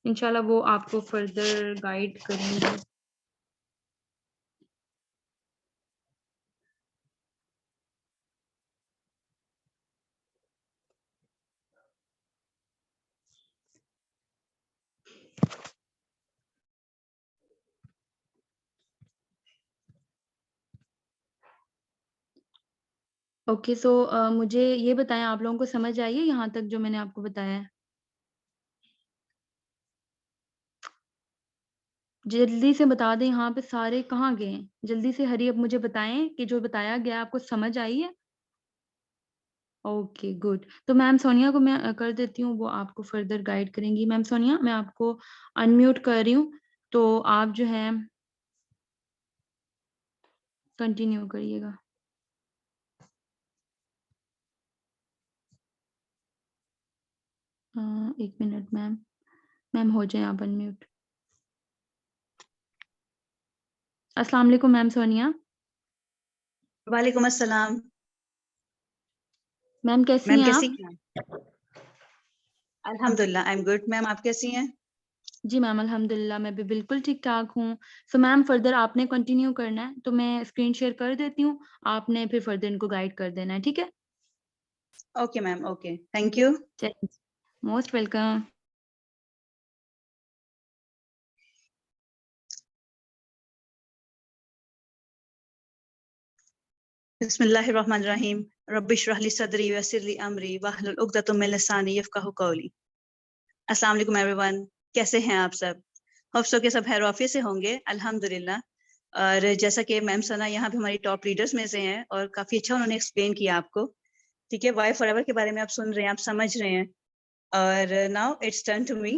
इंशाल्लाह वो आपको फ़र्दर गाइड करेंगी। ओके सो मुझे ये बताएँ आप लोगों को समझ आई है यहाँ तक जो मैंने आपको बताया है? जल्दी से बता दें यहाँ पे सारे कहाँ गए हैं? जल्दी से हरी अप मुझे बताएँ कि जो बताया गया आपको समझ आई है? Okay, good. तो मैम सोनिया को मैं कर देती हूँ, वो आपको फर्दर गाइड करेंगी। मैम सोनिया, मैं आपको अनम्यूट कर रही हूँ, तो आप जो है कंटिन्यू करिएगा। 1 मिनट मैम। मैम हो जाएँ आप अनम्यूट। अस्सलाम वालेकुम मैम सोनिया। वालेकुम अस्सलाम। मैम कैसी मैम हैं कैसी आप? हैं आप? अल्हम्दुलिल्लाह आई एम गुड। मैम आप कैसी हैं? जी मैम, अल्हम्दुलिल्लाह मैं भी बिल्कुल ठीक-ठाक हूँ। सो मैम फर्दर आपने कंटिन्यू करना है, तो मैं स्क्रीन शेयर कर देती हूँ, आपने फिर फर्दर इनको गाइड कर देना है, ठीक है? Okay ma'am, okay. Thank you. चलिए, मोस्ट वेलकम। बिस्मिल्लाहिर्रहमानिर्रहीम। रब्बिश्रह ली सदरी वयस्सिर ली अमरी वहलुल उक़दतम मिन लिसानी यफ़क़हू क़ौली। अस्सलाम वालेकुम एवरीवन। कैसे हैं आप सब? होप सो के सब खैर आफियत से होंगे, अल्हम्दुलिल्लाह। और जैसा कि मैम सना यहाँ पे हमारी टॉप लीडर्स में से हैं और काफ़ी अच्छा उन्होंने एक्सप्लेन किया आपको। ठीक है, व्हाई फॉरएवर के बारे में आप सुन रहे हैं, आप समझ रहे हैं। और now it's turn to me.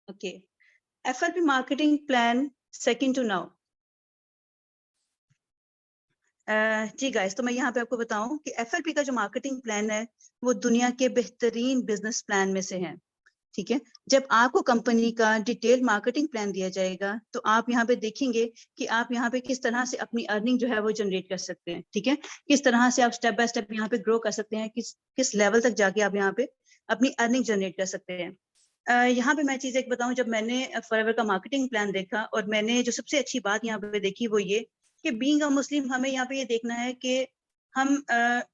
Okay, FLP marketing plan second to now. जी गाइस, तो मैं यहाँ पे आपको बताऊं कि एफएलपी का जो मार्केटिंग प्लान है वो दुनिया के बेहतरीन बिजनेस प्लान में से है। ठीक है, जब आपको कंपनी का डिटेल मार्केटिंग प्लान दिया जाएगा तो आप यहाँ पे देखेंगे कि आप यहाँ पे किस तरह से अपनी अर्निंग जो है वो जनरेट कर सकते हैं। ठीक है, किस तरह से आप स्टेप बाय स्टेप यहाँ पे ग्रो कर सकते हैं, किस किस लेवल तक जाके आप यहाँ पे अपनी अर्निंग जनरेट कर सकते हैं। यहाँ पे मैं चीज एक बताऊं, जब मैंने फॉरएवर का मार्केटिंग प्लान देखा और मैंने जो सबसे अच्छी बात यहाँ पे देखी वो ये कि बीइंग अ मुस्लिम हमें यहाँ पे ये देखना है कि हम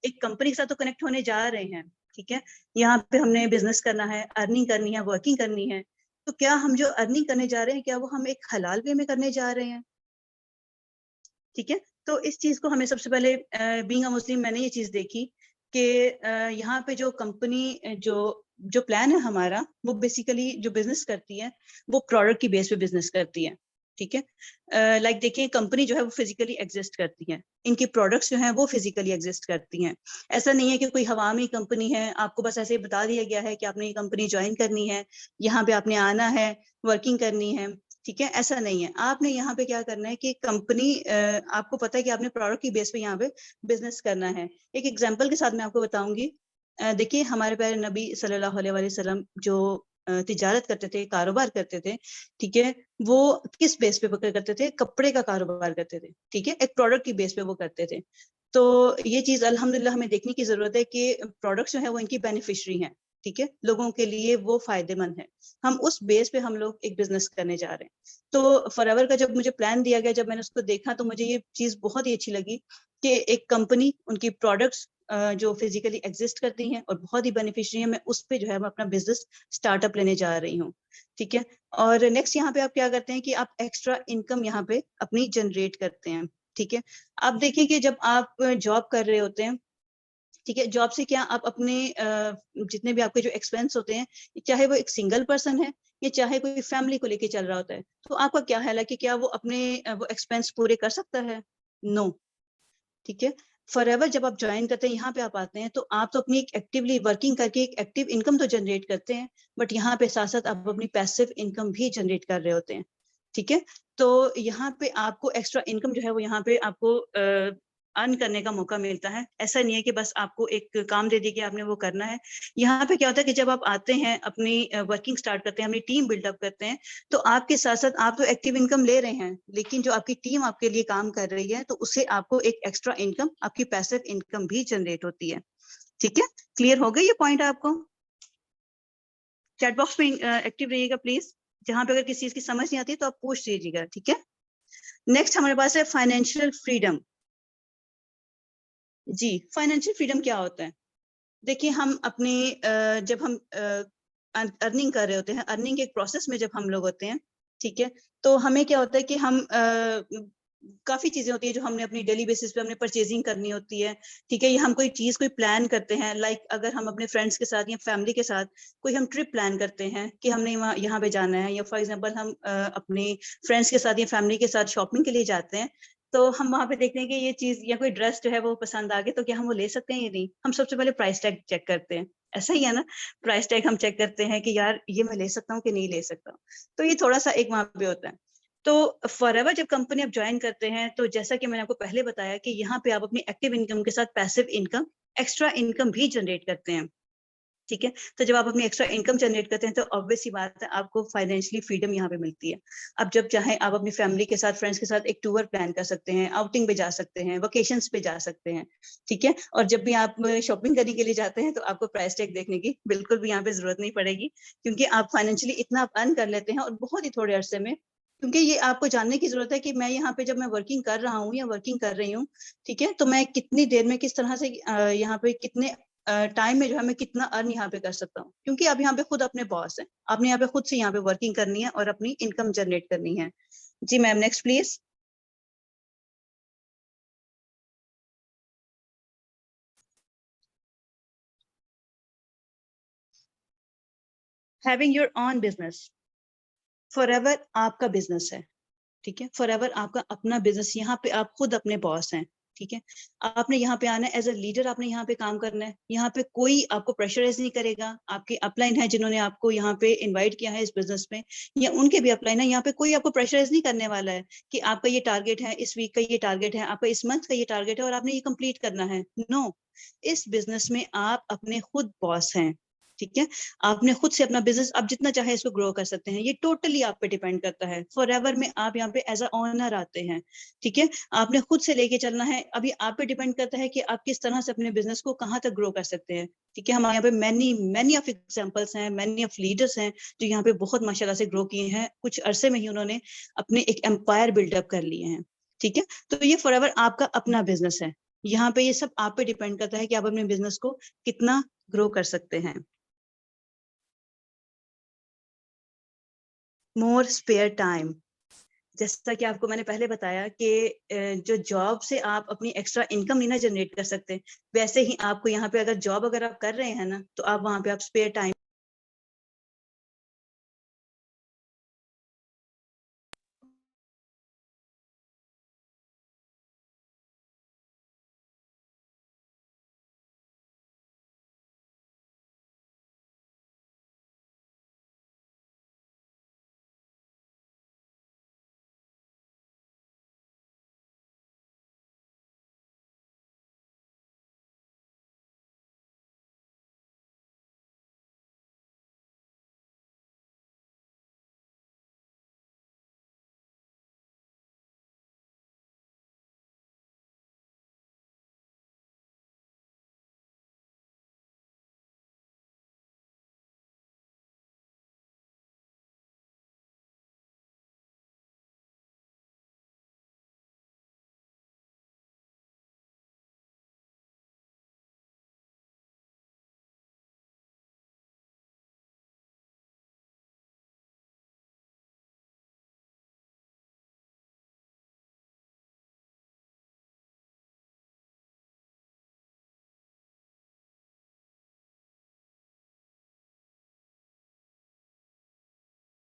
एक कंपनी के साथ तो कनेक्ट होने जा रहे हैं। ठीक है, यहाँ पे हमने बिजनेस करना है, अर्निंग करनी है, वर्किंग करनी है, तो क्या हम जो अर्निंग करने जा रहे हैं, क्या वो हम एक हलाल वे में करने जा रहे हैं? ठीक है, तो इस चीज को हमें सबसे पहले बीइंग अ मुस्लिम मैंने ये चीज देखी कि यहाँ पे जो कंपनी जो जो प्लान है हमारा, वो बेसिकली जो बिजनेस करती है वो प्रोडक्ट की बेस पे बिजनेस करती है। ठीक है, लाइक देखिए कंपनी जो है वो फिजिकली एग्जिस्ट करती है, इनकी प्रोडक्ट्स जो हैं वो फिजिकली एग्जिस्ट करती हैं। ऐसा नहीं है कि कोई हवा में कंपनी है, आपको बस ऐसे ही बता दिया गया है कि आपने ये कंपनी ज्वाइन करनी है, यहाँ पे आपने आना है, वर्किंग करनी है। ठीक है, ऐसा नहीं है। आपने यहाँ पे क्या करना है कि कंपनी आपको पता है कि आपने प्रोडक्ट की बेस पे यहाँ पे बिजनेस करना है। एक एग्जांपल के साथ मैं आपको बताऊंगी। देखिए हमारे प्यारे नबी सल्लल्लाहु अलैहि वसल्लम जो तिजारत करते थे, कारोबार करते थे, ठीक है, वो किस बेस पे करते थे? कपड़े का कारोबार करते थे। ठीक है, एक प्रोडक्ट की बेस पे वो करते थे। तो ये चीज अल्हम्दुलिल्लाह हमें देखने की जरूरत है कि प्रोडक्ट्स जो है वो इनकी बेनिफिशियरी हैं। ठीक है, लोगों के लिए वो फायदेमंद है। हम उस बेस पे हम लोग एक बिजनेस करने जा रहे हैं। तो फॉरएवर का जब मुझे प्लान दिया गया, जब मैंने उसको देखा, तो मुझे ये चीज बहुत ही अच्छी लगी कि एक कंपनी उनकी प्रोडक्ट्स जो फिजिकली एग्जिस्ट करती हैं और बहुत ही बेनिफिशियरी है, मैं उस पे जो है मैं अपना बिजनेस स्टार्टअप लेने जा रही हूँ। ठीक है, और नेक्स्ट यहाँ पे आप क्या करते हैं कि आप एक्स्ट्रा इनकम यहाँ पे अपनी जनरेट करते हैं। ठीक है, आप देखिए कि जब आप जॉब कर रहे होते हैं, ठीक है, जॉब से क्या आप अपने जितने भी आपके जो एक्सपेंस होते हैं, चाहे वो एक सिंगल पर्सन है या चाहे कोई फैमिली को लेके चल रहा होता है, तो आपका क्या ख्याल है कि क्या वो अपने वो एक्सपेंस पूरे कर सकता है? नो। ठीक है, फॉरएवर जब आप ज्वाइन करते हैं, यहाँ पे आप आते हैं, तो आप तो अपनी एक एक्टिवली वर्किंग करके एक एक्टिव इनकम तो जनरेट करते हैं, बट यहाँ पे साथ साथ आप अपनी पैसिव इनकम भी जनरेट कर रहे होते हैं। ठीक है, तो यहाँ पे आपको एक्स्ट्रा इनकम जो है वो यहाँ पे आपको अर्न करने का मौका मिलता है। ऐसा नहीं है कि बस आपको एक काम दे दिया कि आपने वो करना है। यहाँ पे क्या होता है कि जब आप आते हैं, अपनी वर्किंग स्टार्ट करते हैं, अपनी टीम बिल्डअप करते हैं, तो आपके साथ साथ आप तो एक्टिव इनकम ले रहे हैं, लेकिन जो आपकी टीम आपके लिए काम कर रही है, तो उससे आपको एक एक्स्ट्रा इनकम, आपकी पैसिव इनकम भी जनरेट होती है। ठीक है, क्लियर हो गई ये पॉइंट आपको? चैट बॉक्स में एक्टिव रहिएगा प्लीज। जहां पे अगर किसी चीज की समझ नहीं आती तो आप पूछ लीजिएगा। ठीक है, नेक्स्ट हमारे पास है फाइनेंशियल फ्रीडम। जी, फाइनेंशियल फ्रीडम क्या होता है? देखिए हम अपने जब हम अर्निंग कर रहे होते हैं, अर्निंग के एक प्रोसेस में जब हम लोग होते हैं, ठीक है, तो हमें क्या होता है कि हम काफी चीजें होती है जो हमने अपनी डेली बेसिस पे हमने परचेजिंग करनी होती है। ठीक है, या हम कोई चीज कोई प्लान करते हैं, लाइक अगर हम अपने फ्रेंड्स के साथ या फैमिली के साथ कोई हम ट्रिप प्लान करते हैं कि हमने वहाँ यहाँ पे जाना है, या फॉर एग्जांपल हम अपने फ्रेंड्स के साथ या फैमिली के साथ शॉपिंग के लिए जाते हैं, तो हम वहां पे देखते हैं कि ये चीज या कोई ड्रेस जो है वो पसंद आ गई, तो क्या हम वो ले सकते हैं या नहीं? हम सबसे पहले प्राइस टैग चेक करते हैं। ऐसा ही है ना, प्राइस टैग हम चेक करते हैं कि यार ये मैं ले सकता हूँ कि नहीं ले सकता हूँ। तो ये थोड़ा सा एक वहां पे होता है। तो फॉरएवर जब कंपनी आप ज्वाइन करते हैं, तो जैसा कि मैंने आपको पहले बताया कि यहाँ पे आप अपनी एक्टिव इनकम के साथ पैसिव इनकम, एक्स्ट्रा इनकम भी जनरेट करते हैं। ठीक है, तो जब आप अपनी एक्स्ट्रा इनकम जनरेट करते हैं, तो ऑब्वियस सी बात है आपको फाइनेंशियली फ्रीडम यहाँ पे मिलती है। अब जब चाहे आप अपनी फैमिली के साथ, फ्रेंड्स के साथ एक टूर प्लान कर सकते हैं, आउटिंग पे जा सकते हैं, वेकेशंस पे जा सकते हैं। ठीक है, और जब भी आप शॉपिंग करने के लिए जाते हैं, तो आपको प्राइस टैग देखने की बिल्कुल भी यहाँ पे जरूरत नहीं पड़ेगी, क्योंकि आप फाइनेंशियली इतना अर्न कर लेते हैं, और बहुत ही थोड़े अरसे में। क्योंकि ये आपको जानने की जरूरत है कि मैं यहाँ पे जब मैं वर्किंग कर रहा हूँ या वर्किंग कर रही हूँ, ठीक है, तो मैं कितनी देर में किस तरह से यहाँ पे कितने टाइम में जो है मैं कितना अर्न यहाँ पे कर सकता हूँ, क्योंकि आप यहाँ पे खुद अपने बॉस हैं। आपने यहाँ पे खुद से यहाँ पे वर्किंग करनी है और अपनी इनकम जनरेट करनी है। जी ma'am, next please. Having your own business. Forever आपका बिजनेस है। ठीक है, फॉरएवर आपका अपना बिजनेस, यहाँ पे आप खुद अपने बॉस हैं। ठीक है, आपने यहाँ पे आना है एज अ लीडर, आपने यहाँ पे काम करना है। यहाँ पे कोई आपको प्रेशराइज नहीं करेगा। आपके अपलाइन है जिन्होंने आपको यहाँ पे इनवाइट किया है इस बिजनेस में, या उनके भी अपलाइन है, यहाँ पे कोई आपको प्रेशराइज नहीं करने वाला है कि आपका ये टारगेट है, इस वीक का ये टारगेट है, आपका इस मंथ का ये टारगेट है और आपने ये कंप्लीट करना है। नो, इस बिजनेस में आप अपने खुद बॉस हैं। ठीक है, आपने खुद से अपना बिजनेस आप जितना चाहे इसको ग्रो कर सकते हैं। ये टोटली आप पे डिपेंड करता है। फॉरएवर में आप यहाँ पे एज अ ओनर आते हैं। ठीक है, आपने खुद से लेके चलना है। अभी आप पे डिपेंड करता है कि आप किस तरह से अपने बिजनेस को कहाँ तक ग्रो कर सकते हैं। ठीक है, हमारे यहाँ पे मैनी मैनी ऑफ एग्जांपल्स हैं, मैनी ऑफ लीडर्स हैं जो यहाँ पे बहुत माशाल्लाह से ग्रो किए हैं। कुछ अरसे में ही उन्होंने अपने एक एम्पायर बिल्डअप कर लिए हैं। ठीक है, तो ये फॉरएवर आपका अपना बिजनेस है। यहाँ पे ये सब आप पे डिपेंड करता है कि आप अपने बिजनेस को कितना ग्रो कर सकते हैं। मोर स्पेयर टाइम। जैसा कि आपको मैंने पहले बताया कि जो जॉब से आप अपनी एक्स्ट्रा इनकम नहीं ना जनरेट कर सकते, वैसे ही आपको यहाँ पे अगर जॉब अगर आप कर रहे हैं ना, तो आप वहाँ पे आप स्पेयर टाइम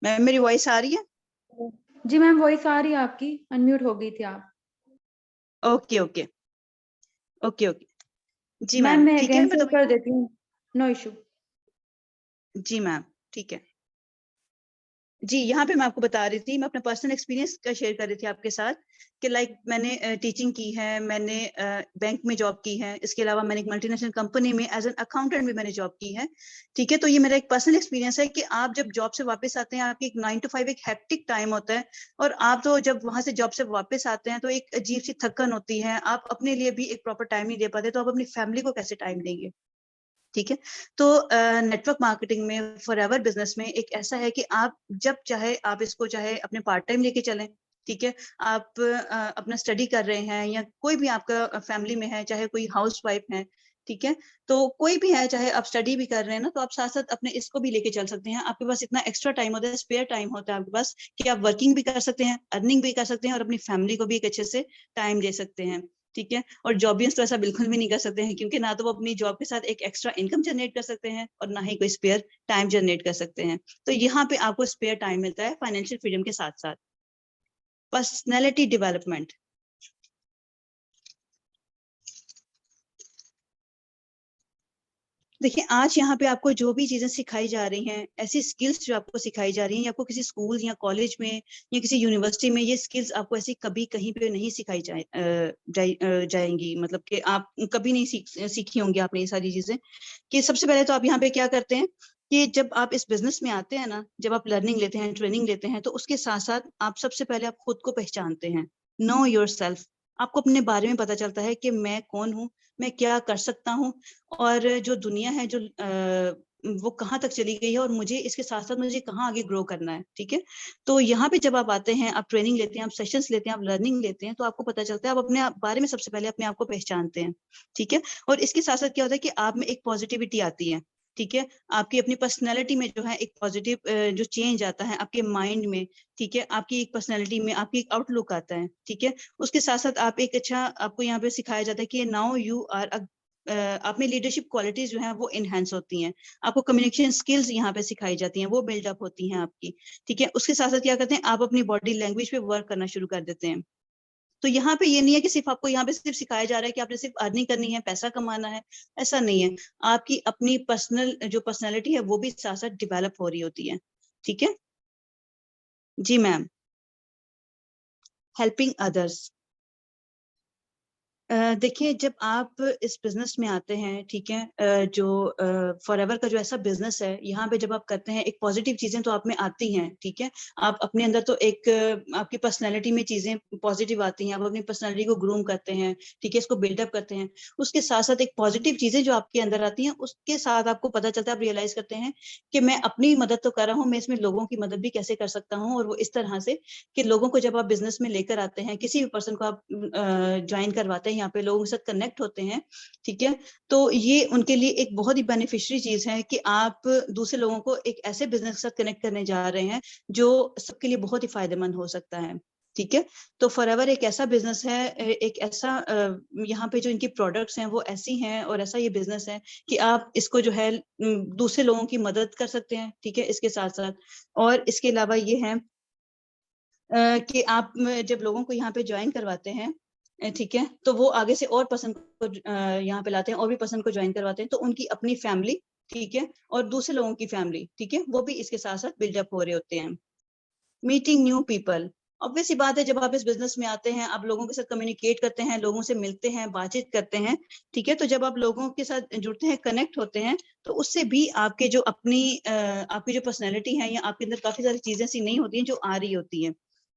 मेरी वॉइस आ रही है? जी मैम, वॉइस आ रही है आपकी, अनम्यूट हो गई थी आप। Okay okay okay okay. जी मैम मैम, मैं ठीक है, अगेन मैं से तो कर देती हूँ, नो इशू। जी मैम, ठीक है। जी, यहाँ पे मैं आपको बता रही थी, मैं अपना पर्सनल एक्सपीरियंस का शेयर कर रही थी आपके साथ कि लाइक मैंने टीचिंग की है, मैंने बैंक में जॉब की है, इसके अलावा मैंने एक मल्टीनेशनल कंपनी में एज एन अकाउंटेंट भी मैंने जॉब की है। ठीक है, तो ये मेरा एक पर्सनल एक्सपीरियंस है कि आप जब जॉब से वापस आते हैं, आपकी एक 9 to 5 एक हैप्टिक टाइम होता है, और आप तो जब वहां से जॉब से वापस आते हैं तो एक अजीब सी थकन होती है, आप अपने लिए भी एक प्रॉपर टाइम नहीं दे पाते, तो आप अपनी फैमिली को कैसे टाइम देंगे? ठीक है, तो नेटवर्क मार्केटिंग में फॉरएवर बिजनेस में एक ऐसा है कि आप जब चाहे आप इसको चाहे अपने पार्ट टाइम लेके चलें। ठीक है, आप अपना स्टडी कर रहे हैं या कोई भी आपका फैमिली में है, चाहे कोई हाउस वाइफ है, ठीक है, तो कोई भी है, चाहे आप स्टडी भी कर रहे हैं ना, तो आप साथ साथ अपने इसको भी लेके चल सकते हैं। आपके पास इतना एक्स्ट्रा टाइम होता है, स्पेयर टाइम होता है आपके पास, कि आप वर्किंग भी कर सकते हैं, अर्निंग भी कर सकते हैं, और अपनी फैमिली को भी एक अच्छे से टाइम दे सकते हैं। ठीक है, और जॉबियंस तो ऐसा बिल्कुल भी नहीं कर सकते हैं, क्योंकि ना तो वो अपनी जॉब के साथ एक एक्स्ट्रा इनकम जनरेट कर सकते हैं, और ना ही कोई स्पेयर टाइम जनरेट कर सकते हैं। तो यहाँ पे आपको स्पेयर टाइम मिलता है फाइनेंशियल फ्रीडम के साथ साथ। पर्सनैलिटी डेवलपमेंट, देखिए आज यहाँ पे आपको जो भी चीजें सिखाई जा रही हैं, ऐसी स्किल्स जो आपको सिखाई जा रही हैं, आपको किसी स्कूल या कॉलेज में या किसी यूनिवर्सिटी में ये स्किल्स आपको ऐसी कभी कहीं पे नहीं सिखाई जाएंगी। मतलब कि आप कभी नहीं सीखी होंगी आपने ये सारी चीजें। कि सबसे पहले तो आप यहाँ पे क्या करते हैं कि जब आप इस बिजनेस में आते हैं ना, जब आप लर्निंग लेते हैं, ट्रेनिंग लेते हैं, तो उसके साथ साथ आप सबसे पहले आप खुद को पहचानते हैं। नो योर सेल्फ, आपको अपने बारे में पता चलता है कि मैं कौन हूँ, मैं क्या कर सकता हूँ, और जो दुनिया है जो वो कहाँ तक चली गई है, और मुझे इसके साथ साथ मुझे कहाँ आगे ग्रो करना है। ठीक है, तो यहाँ पे जब आप आते हैं, आप ट्रेनिंग लेते हैं, आप सेशंस लेते हैं, आप लर्निंग लेते हैं, तो आपको पता चलता है, आप अपने बारे में सबसे पहले अपने आप को पहचानते हैं। ठीक है, और इसके साथ साथ क्या होता है कि आप में एक पॉजिटिविटी आती है। ठीक है, आपकी अपनी पर्सनैलिटी में जो है एक पॉजिटिव जो चेंज आता है आपके माइंड में। ठीक है, आपकी एक पर्सनैलिटी में आपकी एक आउटलुक आता है। ठीक है, उसके साथ साथ आप एक अच्छा, आपको यहाँ पे सिखाया जाता है कि नाउ यू आर आप में लीडरशिप क्वालिटीज जो हैं वो इनहेंस होती हैं। आपको कम्युनिकेशन स्किल्स यहाँ पे सिखाई जाती हैं, वो बिल्डअप होती हैं आपकी। ठीक है, उसके साथ साथ क्या करते हैं, आप अपनी बॉडी लैंग्वेज पे वर्क करना शुरू कर देते हैं। तो यहाँ पे ये नहीं है कि सिर्फ आपको यहाँ पे सिर्फ सिखाया जा रहा है कि आपने सिर्फ अर्निंग करनी है, पैसा कमाना है, ऐसा नहीं है। आपकी अपनी पर्सनल जो पर्सनैलिटी है वो भी साथ साथ डिवेलप हो रही होती है। ठीक है, जी मैम। हेल्पिंग अदर्स, देखिए जब आप इस बिजनेस में आते हैं, ठीक है, जो फॉरएवर का जो ऐसा बिजनेस है, यहाँ पे जब आप करते हैं, एक पॉजिटिव चीजें तो आप में आती हैं। ठीक है, आप अपने अंदर तो एक आपकी पर्सनैलिटी में चीजें पॉजिटिव आती हैं, आप अपनी पर्सनैलिटी को ग्रूम करते हैं। ठीक है, इसको बिल्डअप करते हैं। उसके साथ साथ एक पॉजिटिव चीजें जो आपके अंदर आती हैं, उसके साथ आपको पता चलता है, आप रियलाइज करते हैं कि मैं अपनी मदद तो कर रहा हूँ, मैं इसमें लोगों की मदद भी कैसे कर सकता हूँ। और वो इस तरह से कि लोगों को जब आप बिजनेस में लेकर आते हैं, किसी भी पर्सन को आप ज्वाइन करवाते हैं यहाँ पे लोगों के साथ कनेक्ट होते हैं, ठीक है, तो ये उनके लिए एक बहुत ही बेनिफिशियरी चीज है कि आप दूसरे लोगों को एक ऐसे बिजनेस के साथ कनेक्ट करने जा रहे हैं जो सबके लिए बहुत ही फायदेमंद हो सकता है, ठीक है। तो फॉरएवर एक ऐसा बिजनेस है, एक ऐसा यहाँ पे जो इनकी प्रोडक्ट्स हैं वो ऐसी हैं और ऐसा ये बिजनेस है कि आप इसको जो है दूसरे लोगों की मदद कर सकते हैं, ठीक है, इसके साथ साथ। और इसके अलावा ये है कि आप जब लोगों को यहाँ पे ज्वाइन करवाते हैं, ठीक है, तो वो आगे से और पसंद को यहाँ पे लाते हैं और भी पसंद को ज्वाइन करवाते हैं, तो उनकी अपनी फैमिली, ठीक है, और दूसरे लोगों की फैमिली, ठीक है, वो भी इसके साथ साथ बिल्डअप हो रहे होते हैं। मीटिंग न्यू पीपल, ऑब्वियस सी बात है, जब आप इस बिजनेस में आते हैं, आप लोगों के साथ कम्युनिकेट करते हैं, लोगों से मिलते हैं, बातचीत करते हैं, ठीक है, तो जब आप लोगों के साथ जुड़ते हैं, कनेक्ट होते हैं, तो उससे भी आपके जो अपनी आपकी जो पर्सनैलिटी है या आपके अंदर काफी सारी चीजें ऐसी नहीं होती हैं जो आ रही होती हैं,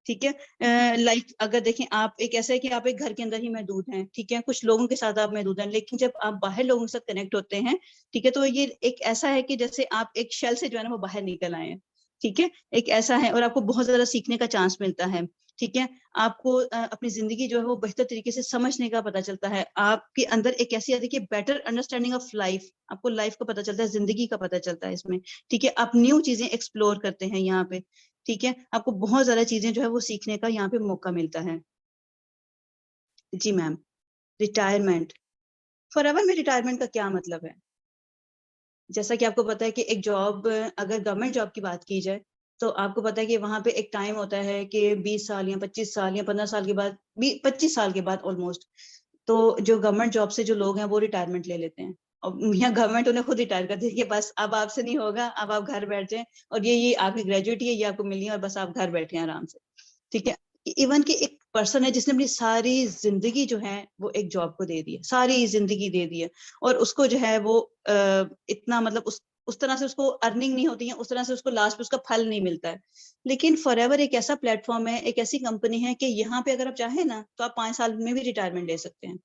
ठीक है। लाइक अगर देखें, आप एक ऐसा है कि आप एक घर के अंदर ही महदूद हैं, ठीक है, कुछ लोगों के साथ आप महदूद हैं, लेकिन जब आप बाहर लोगों के साथ कनेक्ट होते हैं, ठीक है, तो ये एक ऐसा है कि जैसे आप एक शेल से जो है ना वो बाहर निकल आए हैं, ठीक है, एक ऐसा है, और आपको बहुत ज्यादा सीखने का चांस मिलता है, ठीक है, आपको अपनी जिंदगी जो है वो बेहतर तरीके से समझने का पता चलता है, आपके अंदर एक ऐसी आती है कि बेटर अंडरस्टैंडिंग ऑफ लाइफ, आपको लाइफ का पता चलता है, जिंदगी का पता चलता है इसमें, ठीक है, आप न्यू चीजें एक्सप्लोर करते हैं यहाँ पे, ठीक है, आपको बहुत ज्यादा चीजें जो है वो सीखने का यहाँ पे मौका मिलता है। जी मैम, रिटायरमेंट, फॉरएवर में रिटायरमेंट का क्या मतलब है? जैसा कि आपको पता है कि एक जॉब, अगर गवर्नमेंट जॉब की बात की जाए, तो आपको पता है कि वहां पे एक टाइम होता है कि 20 साल या 25 साल या 15 साल के बाद, 25 साल के बाद ऑलमोस्ट, तो जो गवर्नमेंट जॉब से जो लोग हैं वो रिटायरमेंट ले लेते हैं, और यहाँ गवर्नमेंट उन्हें खुद रिटायर कर देती है, बस अब आपसे नहीं होगा, अब आप घर बैठ जाएं, और ये आपकी ग्रेजुएटी है, ये आपको मिली है, और बस आप घर बैठे हैं आराम से, ठीक है। इवन कि एक पर्सन है जिसने अपनी सारी जिंदगी जो है वो एक जॉब को दे दी है, सारी जिंदगी दे दी है, और उसको जो है वो इतना मतलब उस तरह से उसको अर्निंग नहीं होती है, उस तरह से उसको लास्ट में उसका फल नहीं मिलता है। लेकिन फॉरएवर एक ऐसा प्लेटफॉर्म है, एक ऐसी कंपनी है कि यहाँ पे अगर आप चाहें ना तो आप 5 साल में भी रिटायरमेंट ले सकते हैं,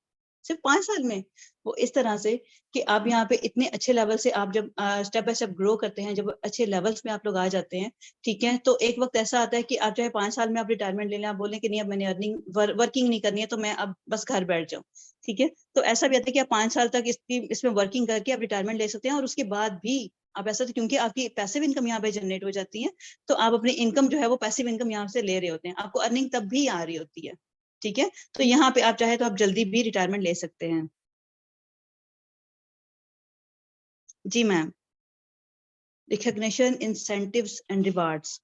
सिर्फ 5 साल में। वो इस तरह से कि आप यहाँ पे इतने अच्छे लेवल से, आप जब स्टेप बाय स्टेप ग्रो करते हैं, जब अच्छे लेवल्स में आप लोग आ जाते हैं, ठीक है, तो एक वक्त ऐसा आता है कि आप चाहे 5 साल में आप रिटायरमेंट ले लें, आप बोलें कि नहीं अब मैंने वर्किंग नहीं करनी है, तो मैं अब बस घर बैठ जाऊं, ठीक है, तो ऐसा भी आता है कि आप 5 साल तक इसमें वर्किंग करके आप रिटायरमेंट ले सकते हैं, और उसके बाद भी आप ऐसा, क्योंकि आपकी पैसिव इनकम यहाँ पे जनरेट हो जाती है, तो आप अपनी इनकम जो है वो पैसिव इनकम यहाँ से ले रहे होते हैं, आपको अर्निंग तब भी आ रही होती है, ठीक है, तो यहाँ पे आप चाहे तो आप जल्दी भी रिटायरमेंट ले सकते हैं। जी ma'am, recognition, incentives and rewards,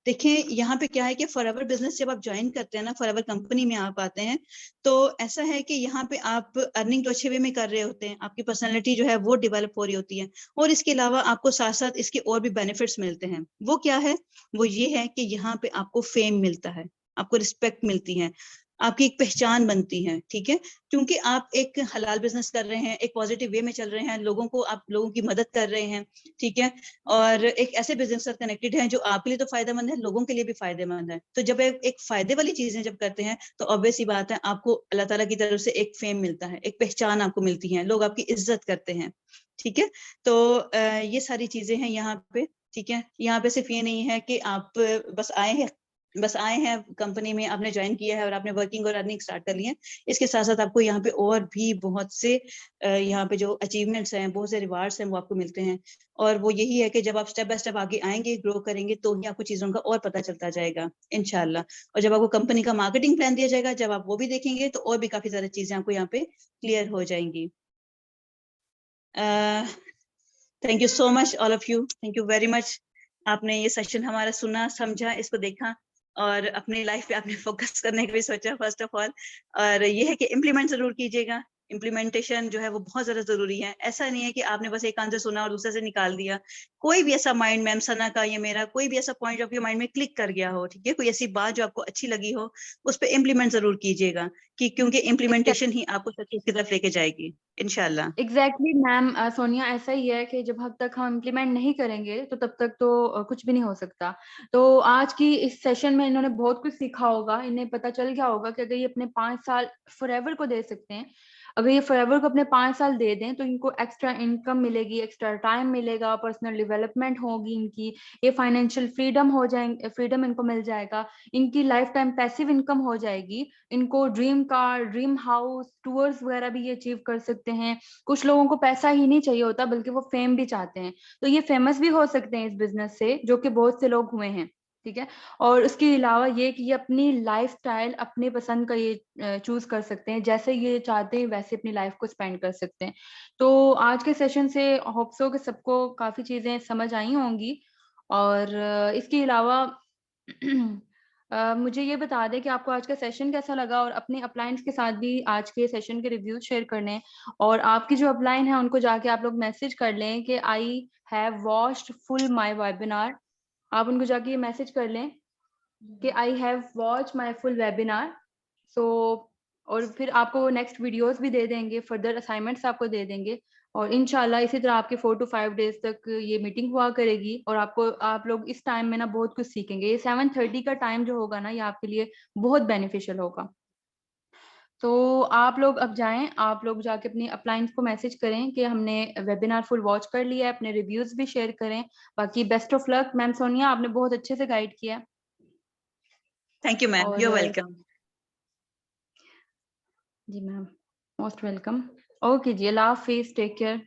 देखिए यहाँ पे क्या है कि फॉरएवर बिजनेस जब आप ज्वाइन करते हैं ना, फॉरएवर कंपनी में आप आते हैं, तो ऐसा है कि यहाँ पे आप अर्निंग तो अच्छे वे में कर रहे होते हैं, आपकी पर्सनैलिटी जो है वो डेवलप हो रही होती है, और इसके अलावा आपको साथ साथ इसके और भी बेनिफिट्स मिलते हैं। वो क्या है? वो ये है कि यहाँ पे आपको फेम मिलता है, आपको रिस्पेक्ट मिलती है, आपकी एक पहचान बनती है, ठीक है, क्योंकि आप एक हलाल बिजनेस कर रहे हैं, एक पॉजिटिव वे में चल रहे हैं, लोगों को, आप लोगों की मदद कर रहे हैं, ठीक है, और एक ऐसे बिजनेस से कनेक्टेड है जो आपके लिए तो फायदेमंद है, लोगों के लिए भी फायदेमंद है। तो जब एक फायदे वाली चीजें जब करते हैं, तो ऑब्वियस ही बात है, आपको अल्लाह ताला की तरफ से एक फेम मिलता है, एक पहचान आपको मिलती है, लोग आपकी इज्जत करते हैं, ठीक है। तो ये सारी चीजें हैं यहाँ पे, ठीक है। यहाँ पे सिर्फ ये नहीं है कि आप बस आए हैं कंपनी में, आपने ज्वाइन किया है और आपने वर्किंग और अर्निंग स्टार्ट कर ली है, इसके साथ साथ आपको यहाँ पे और भी बहुत से यहाँ पे जो अचीवमेंट्स हैं, बहुत से रिवार्ड्स हैं, वो आपको मिलते हैं, और वो यही है कि जब आप स्टेप बाय स्टेप आगे आएंगे, ग्रो करेंगे, तो ही आपको चीजों का और पता चलता जाएगा इंशाल्लाह। और जब आपको कंपनी का मार्केटिंग प्लान दिया जाएगा, जब आप वो भी देखेंगे, तो और भी काफी सारी चीजें आपको यहाँ पे क्लियर हो जाएंगी। Thank you so much all of you, thank you very much. आपने ये सेशन हमारा सुना, समझा, इसको देखा, और अपनी लाइफ पे आपने फोकस करने का भी सोचा फर्स्ट ऑफ ऑल, और ये है कि इम्प्लीमेंट जरूर कीजिएगा। इम्प्लीमेंटेशन जो है वो बहुत ज्यादा जरूरी है। ऐसा नहीं है कि आपने बस एक आंसर सुना और दूसरे से निकाल दिया। कोई भी ऐसा माइंड, मैम सना का या मेरा, कोई भी ऐसा पॉइंट जो आपके माइंड में क्लिक कर गया हो, ठीक है, कोई ऐसी बात जो आपको अच्छी लगी हो, उस पर इम्प्लीमेंट जरूर कीजिएगा, क्योंकि इम्प्लीमेंटेशन ही आपको सक्सेस की तरफ लेके जाएगी। इंशाल्लाह। एग्जैक्टली मैम, सोनिया, ऐसा ही है कि जब तक हम इम्प्लीमेंट नहीं करेंगे तो तब तक तो कुछ भी नहीं हो सकता। तो आज की इस सेशन में इन्होंने बहुत कुछ सीखा होगा, इन्हें पता चल गया होगा कि अगर ये अपने 5 साल फॉरएवर को दे सकते हैं, अगर ये फॉरएवर को अपने 5 साल दे दें तो इनको एक्स्ट्रा इनकम मिलेगी, एक्स्ट्रा टाइम मिलेगा, पर्सनल डेवलपमेंट होगी इनकी, ये फाइनेंशियल फ्रीडम हो जाएंगे, फ्रीडम इनको मिल जाएगा, इनकी लाइफ टाइम पैसिव इनकम हो जाएगी, इनको dream car, dream house, tours वगैरह भी ये अचीव कर सकते हैं। कुछ लोगों को पैसा ही नहीं चाहिए होता बल्कि वो फेम भी चाहते हैं, तो ये फेमस भी हो सकते हैं इस बिजनेस से, जो कि बहुत से लोग हुए हैं। ठीक है। और उसके अलावा ये कि ये अपनी लाइफस्टाइल अपने पसंद का ये चूज कर सकते हैं, जैसे ये चाहते हैं वैसे अपनी लाइफ को स्पेंड कर सकते हैं। तो आज के सेशन से होप सो कि सबको काफी चीजें समझ आई होंगी। और इसके अलावा मुझे ये बता दें कि आपको आज का सेशन कैसा लगा, और अपने अपलाइंट्स के साथ भी आज के सेशन के रिव्यूज शेयर करने हैं। और आपकी जो अपलाइन है उनको जाके आप लोग मैसेज कर लें कि I have watched full my webinar. आप उनको जाके ये मैसेज कर लें कि I have watch my full webinar. So और फिर आपको वो नेक्स्ट वीडियोस भी दे देंगे, फर्दर असाइनमेंट्स आपको दे देंगे। और इंशाल्लाह इसी तरह आपके 4 to 5 डेज तक ये मीटिंग हुआ करेगी, और आप लोग इस टाइम में ना बहुत कुछ सीखेंगे। ये 7:30 का टाइम जो होगा ना, ये आपके लिए बहुत बेनिफिशियल होगा। तो आप लोग अब जाएं, आप लोग जाके अपनी अपलाइंस को मैसेज करें कि हमने वेबिनार फुल वॉच कर लिया है, अपने रिव्यूज भी शेयर करें। बाकी best of luck ma'am Sonia, आपने बहुत अच्छे से गाइड किया। थैंक यू मैम, यू और वेलकम। जी मैम, मोस्ट वेलकम। ओके जी, अल्लाह हाफिज, टेक केयर।